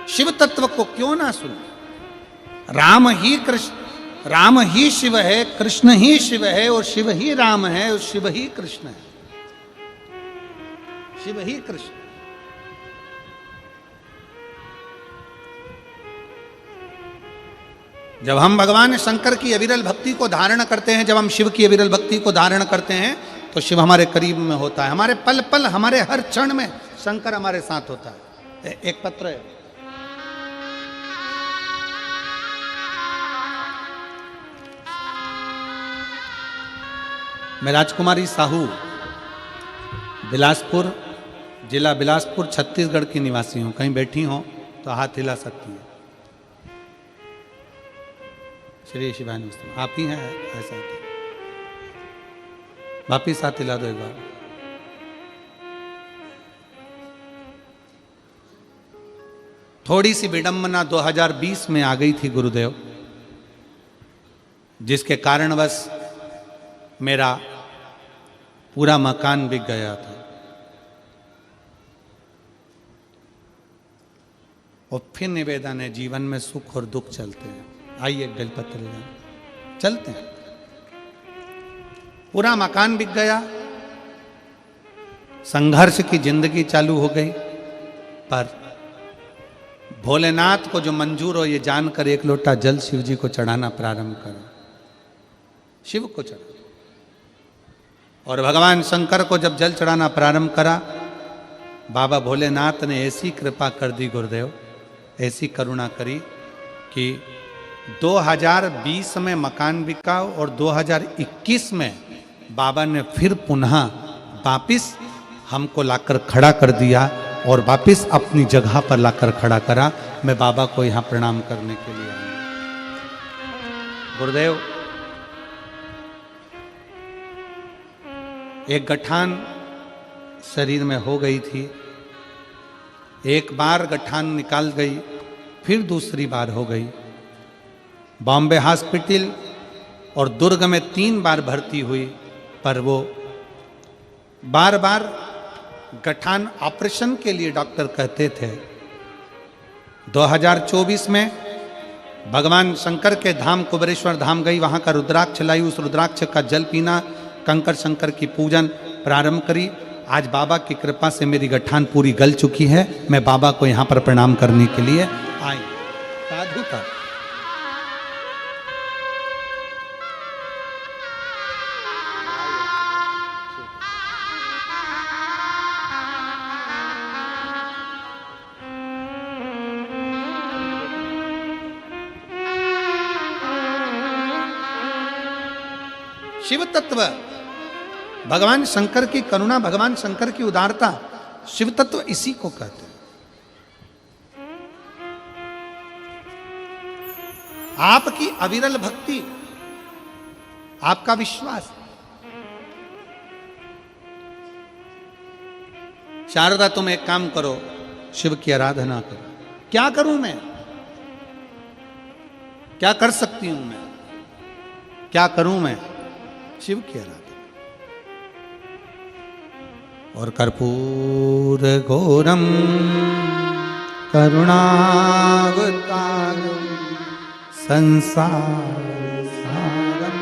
शिव तत्व को क्यों ना सुने? राम ही कृष्ण, राम ही शिव है, कृष्ण ही शिव है, और शिव ही राम है, और शिव ही कृष्ण है। शिव ही कृष्ण। जब हम भगवान शंकर की अविरल भक्ति को धारण करते हैं, जब हम शिव की अविरल भक्ति को धारण करते हैं, तो शिव हमारे करीब में होता है। हमारे पल पल, हमारे हर क्षण में शंकर हमारे साथ होता है। एक पत्र है, मैं राजकुमारी साहू, बिलासपुर, जिला बिलासपुर, छत्तीसगढ़ की निवासी हूँ। कहीं बैठी हो तो हाथ हिला सकती है। श्री शिवाय नमस्ते। आप ही हैं ऐसा? वापिस हाथ हिला दो एक बार। थोड़ी सी विडंबना 2020 में आ गई थी गुरुदेव, जिसके कारणवश मेरा पूरा मकान बिक गया था। और फिर निवेदन है, जीवन में सुख और दुख चलते हैं। आइए बेलपत्र लें, चलते हैं। पूरा मकान बिक गया, संघर्ष की जिंदगी चालू हो गई। पर भोलेनाथ को जो मंजूर हो ये जानकर एक लोटा जल शिव जी को चढ़ाना प्रारंभ करो। शिव को चढ़ा, और भगवान शंकर को जब जल चढ़ाना प्रारंभ करा, बाबा भोलेनाथ ने ऐसी कृपा कर दी गुरुदेव, ऐसी करुणा करी कि 2020 में मकान बिका और 2021 में बाबा ने फिर पुनः वापिस हमको लाकर खड़ा कर दिया और वापिस अपनी जगह पर लाकर खड़ा करा। मैं बाबा को यहाँ प्रणाम करने के लिए आया। गुरुदेव, एक गठान शरीर में हो गई थी। एक बार गठान निकाल गई, फिर दूसरी बार हो गई। बॉम्बे हॉस्पिटल और दुर्ग में 3 बार भर्ती हुई, पर वो बार बार गठान ऑपरेशन के लिए डॉक्टर कहते थे। 2024 में भगवान शंकर के धाम कुबेरेश्वर धाम गई, वहाँ का रुद्राक्ष लाई, उस रुद्राक्ष का जल पीना, कंकर शंकर की पूजन प्रारंभ करी। आज बाबा की कृपा से मेरी गठान पूरी गल चुकी है। मैं बाबा को यहाँ पर प्रणाम करने के लिए आई। साधु का शिव तत्व, भगवान शंकर की करुणा, भगवान शंकर की उदारता, शिव तत्व इसी को कहते हैं। आपकी अविरल भक्ति, आपका विश्वास। शारदा, तुम एक काम करो, शिव की आराधना करो। क्या करूं मैं? क्या कर सकती हूं मैं? क्या करूं मैं? शिव की आराधना। और कर्पूर घोरम करुणावतारम संसार सारम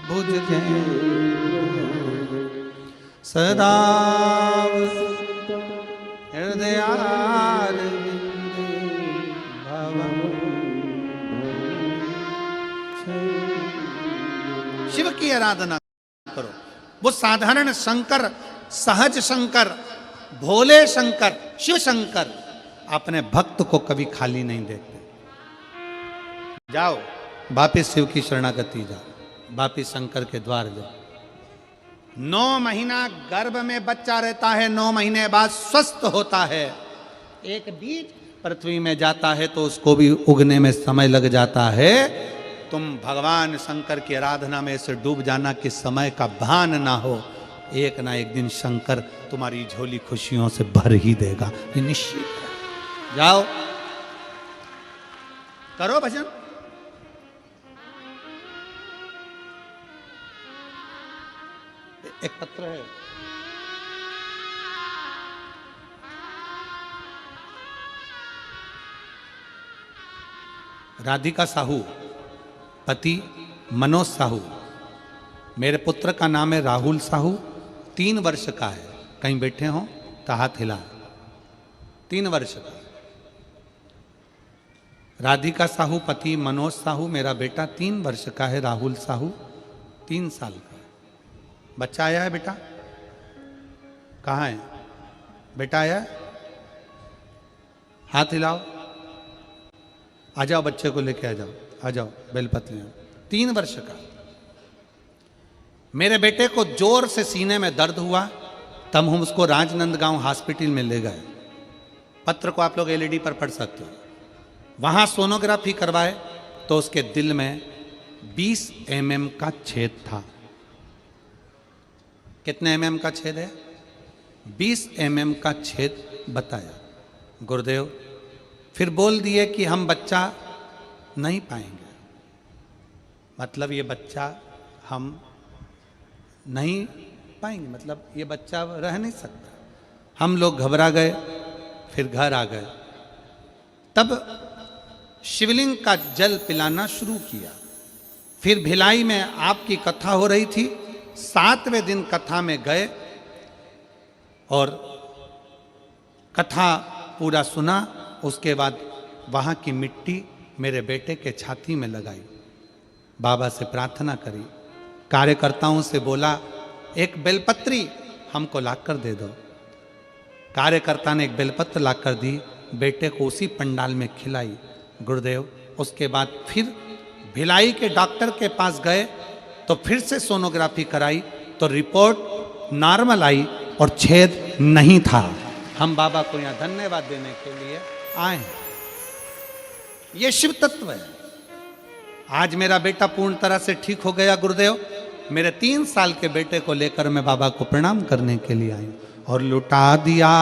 भुजगेन्द्र सदा हृदयारविंदे भवं। शिव की आराधना करो। वो साधारण शंकर, सहज शंकर, भोले शंकर, शिव शंकर अपने भक्त को कभी खाली नहीं देते। जाओ वापिस शिव की शरणागति जाओ, वापिस शंकर के द्वार जाओ। 9 महीना गर्भ में बच्चा रहता है, 9 महीने बाद स्वस्थ होता है। एक बीज पृथ्वी में जाता है तो उसको भी उगने में समय लग जाता है। तुम भगवान शंकर की आराधना में ऐसे डूब जाना कि समय का भान ना हो। एक ना एक दिन शंकर तुम्हारी झोली खुशियों से भर ही देगा, ये निश्चित है। जाओ करो भजन। एक पत्र है, राधिका साहू, पति मनोज साहू। मेरे पुत्र का नाम है राहुल साहू, 3 वर्ष का है। कहीं बैठे हो तो हाथ हिला। 3 वर्ष का। राधिका साहू, पति मनोज साहू। मेरा बेटा 3 वर्ष का है, राहुल साहू 3 साल का है। बच्चा आया है बेटा? कहाँ है बेटा? आया है? हाथ हिलाओ। आ जाओ, बच्चे को लेके आ जाओ, आ जाओ बेलपत्र ले। 3 वर्ष का। मेरे बेटे को जोर से सीने में दर्द हुआ, तब हम उसको राजनंदगांव हॉस्पिटल में ले गए। पत्र को आप लोग एलईडी पर पढ़ सकते हो। वहां सोनोग्राफी करवाए तो उसके दिल में 20 mm का छेद था। कितने mm का छेद है? 20 mm का छेद बताया। गुरुदेव फिर बोल दिए कि हम बच्चा नहीं पाएंगे, मतलब ये बच्चा हम नहीं पाएंगे, मतलब ये बच्चा रह नहीं सकता। हम लोग घबरा गए, फिर घर आ गए। तब शिवलिंग का जल पिलाना शुरू किया। फिर भिलाई में आपकी कथा हो रही थी। 7वें दिन कथा में गए और कथा पूरा सुना। उसके बाद वहाँ की मिट्टी मेरे बेटे के छाती में लगाई, बाबा से प्रार्थना करी, कार्यकर्ताओं से बोला एक बेलपत्री हमको लाकर दे दो। कार्यकर्ता ने एक बेलपत्र लाकर दी, बेटे को उसी पंडाल में खिलाई गुरुदेव। उसके बाद फिर भिलाई के डॉक्टर के पास गए तो फिर से सोनोग्राफी कराई तो रिपोर्ट नॉर्मल आई और छेद नहीं था। हम बाबा को यहाँ धन्यवाद देने के लिए आए हैं। ये शिव तत्व है। आज मेरा बेटा पूर्ण तरह से ठीक हो गया गुरुदेव। मेरे 3 साल के बेटे को लेकर मैं बाबा को प्रणाम करने के लिए आई और लुटा दिया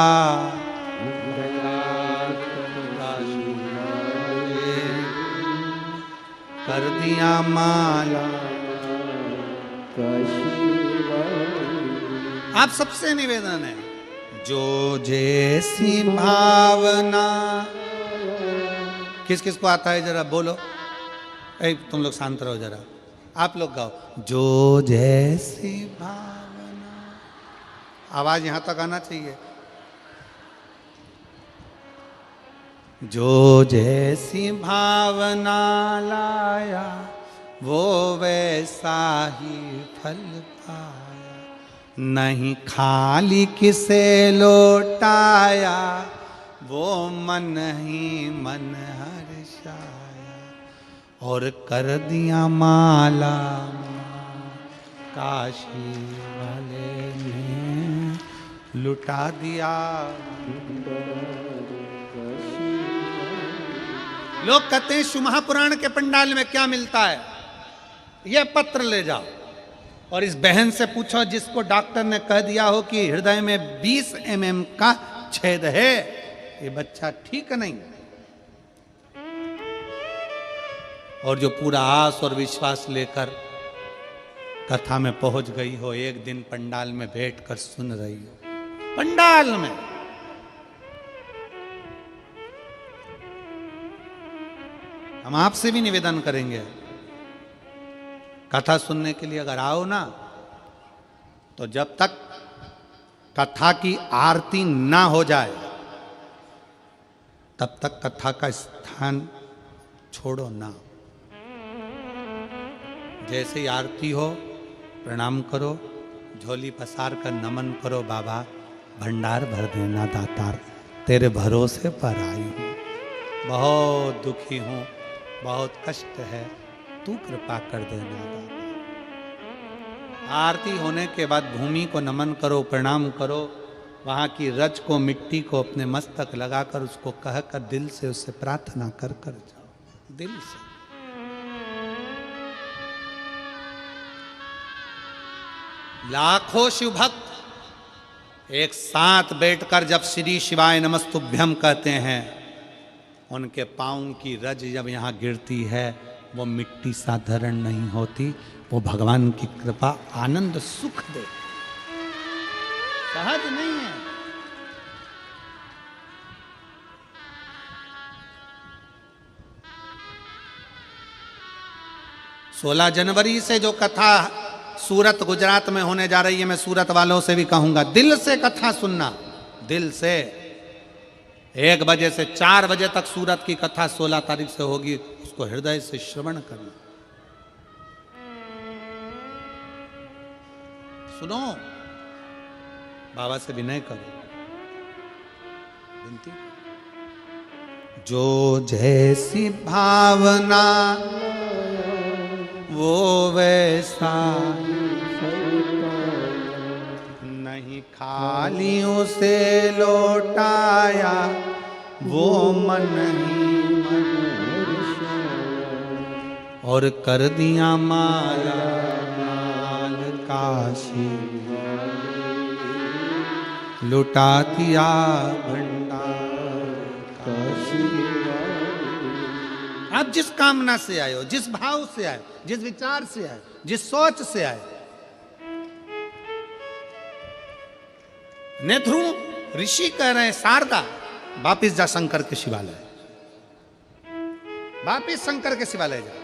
कर दिया माला। आप सबसे निवेदन है, जो जैसी भावना, किस किस को आता है जरा बोलो। तुम लोग शांत रहो जरा, आप लोग गाओ। जो जैसी भावना, आवाज यहां तक आना चाहिए। जो जैसी भावना लाया वो वैसा ही फल पाया, नहीं खाली किसे लौटाया वो मन ही मन हर्षाया, और कर दिया माला काशी वाले ने लुटा दिया। लोग कहते हैं शिव महापुराण के पंडाल में क्या मिलता है, यह पत्र ले जाओ और इस बहन से पूछो जिसको डॉक्टर ने कह दिया हो कि हृदय में 20 mm का छेद है, ये बच्चा ठीक नहीं। और जो पूरा आस और विश्वास लेकर कथा में पहुंच गई हो, एक दिन पंडाल में बैठकर सुन रही हो, पंडाल में। हम आपसे भी निवेदन करेंगे, कथा सुनने के लिए अगर आओ ना, तो जब तक कथा की आरती ना हो जाए तब तक कथा का स्थान छोड़ो ना। जैसे ही आरती हो प्रणाम करो, झोली पसार कर नमन करो, बाबा भंडार भर देना दातार, तेरे भरोसे पर आई हूँ, बहुत दुखी हूँ, बहुत कष्ट है, तू कृपा कर देना दाता। आरती होने के बाद भूमि को नमन करो, प्रणाम करो, वहाँ की रज को, मिट्टी को अपने मस्तक लगाकर उसको कहकर दिल से उससे प्रार्थना कर कर जाओ, दिल से। लाखों शिव भक्त एक साथ बैठकर जब श्री शिवाय नमस्तुभ्यम कहते हैं, उनके पाँव की रज जब यहाँ गिरती है वो मिट्टी साधारण नहीं होती, वो भगवान की कृपा आनंद सुख दे, सहज नहीं है। सोलह जनवरी से जो कथा सूरत गुजरात में होने जा रही है, मैं सूरत वालों से भी कहूंगा, दिल से कथा सुनना, दिल से। 1 बजे से 4 बजे तक सूरत की कथा 16 तारीख से होगी, उसको हृदय से श्रवण करना, सुनो, बाबा से विनय करो, विनती। जो जैसी भावना वो वैसा नहीं, खाली उसे लौटाया वो मन ही मन, और कर दिया माला माल काशी, लुटा दिया भंडार काशी। आप जिस कामना से आए हो, जिस भाव से आए, जिस विचार से आए, जिस सोच से आए, नेथ्रू ऋषि कह रहे हैं शारदा वापिस जा शंकर के शिवालय, वापिस शंकर के शिवालय जा।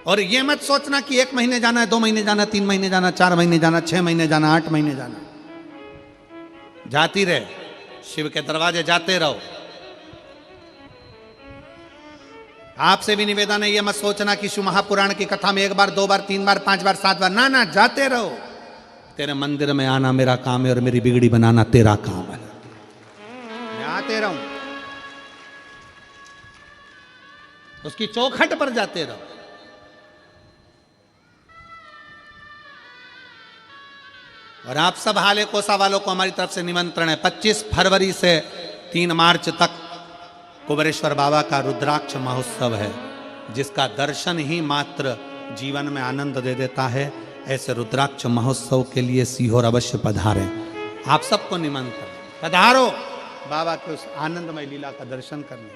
और ये मत सोचना कि 1 महीने जाना है, 2 महीने जाना, 3 महीने जाना, 4 महीने जाना, 6 महीने जाना, 8 महीने जाना। जाती रहे, शिव के दरवाजे जाते रहो। आपसे भी निवेदन है, ये मत सोचना कि शिव महापुराण की कथा में 1 बार, 2 बार, 3 बार, 5 बार, 7 बार, ना ना, जाते रहो। तेरे मंदिर में आना मेरा काम है और मेरी बिगड़ी बनाना तेरा काम है। मैं आते रहूं, उसकी चौखट पर जाते रहो। और आप सब हाले कोसा वालों को हमारी तरफ से निमंत्रण है। 25 फरवरी से 3 मार्च तक कुबेरेश्वर बाबा का रुद्राक्ष महोत्सव है, जिसका दर्शन ही मात्र जीवन में आनंद दे देता है। ऐसे रुद्राक्ष महोत्सव के लिए सीहोर अवश्य पधारें। आप सबको निमंत्रण, पधारो बाबा के उस आनंदमय लीला का दर्शन करने।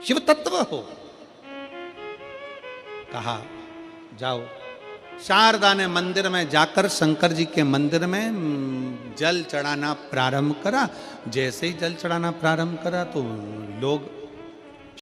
शिव तत्व हो, कहा जाओ। शारदा ने मंदिर में जाकर शंकर जी के मंदिर में जल चढ़ाना प्रारंभ करा। जैसे ही जल चढ़ाना प्रारंभ करा तो लोग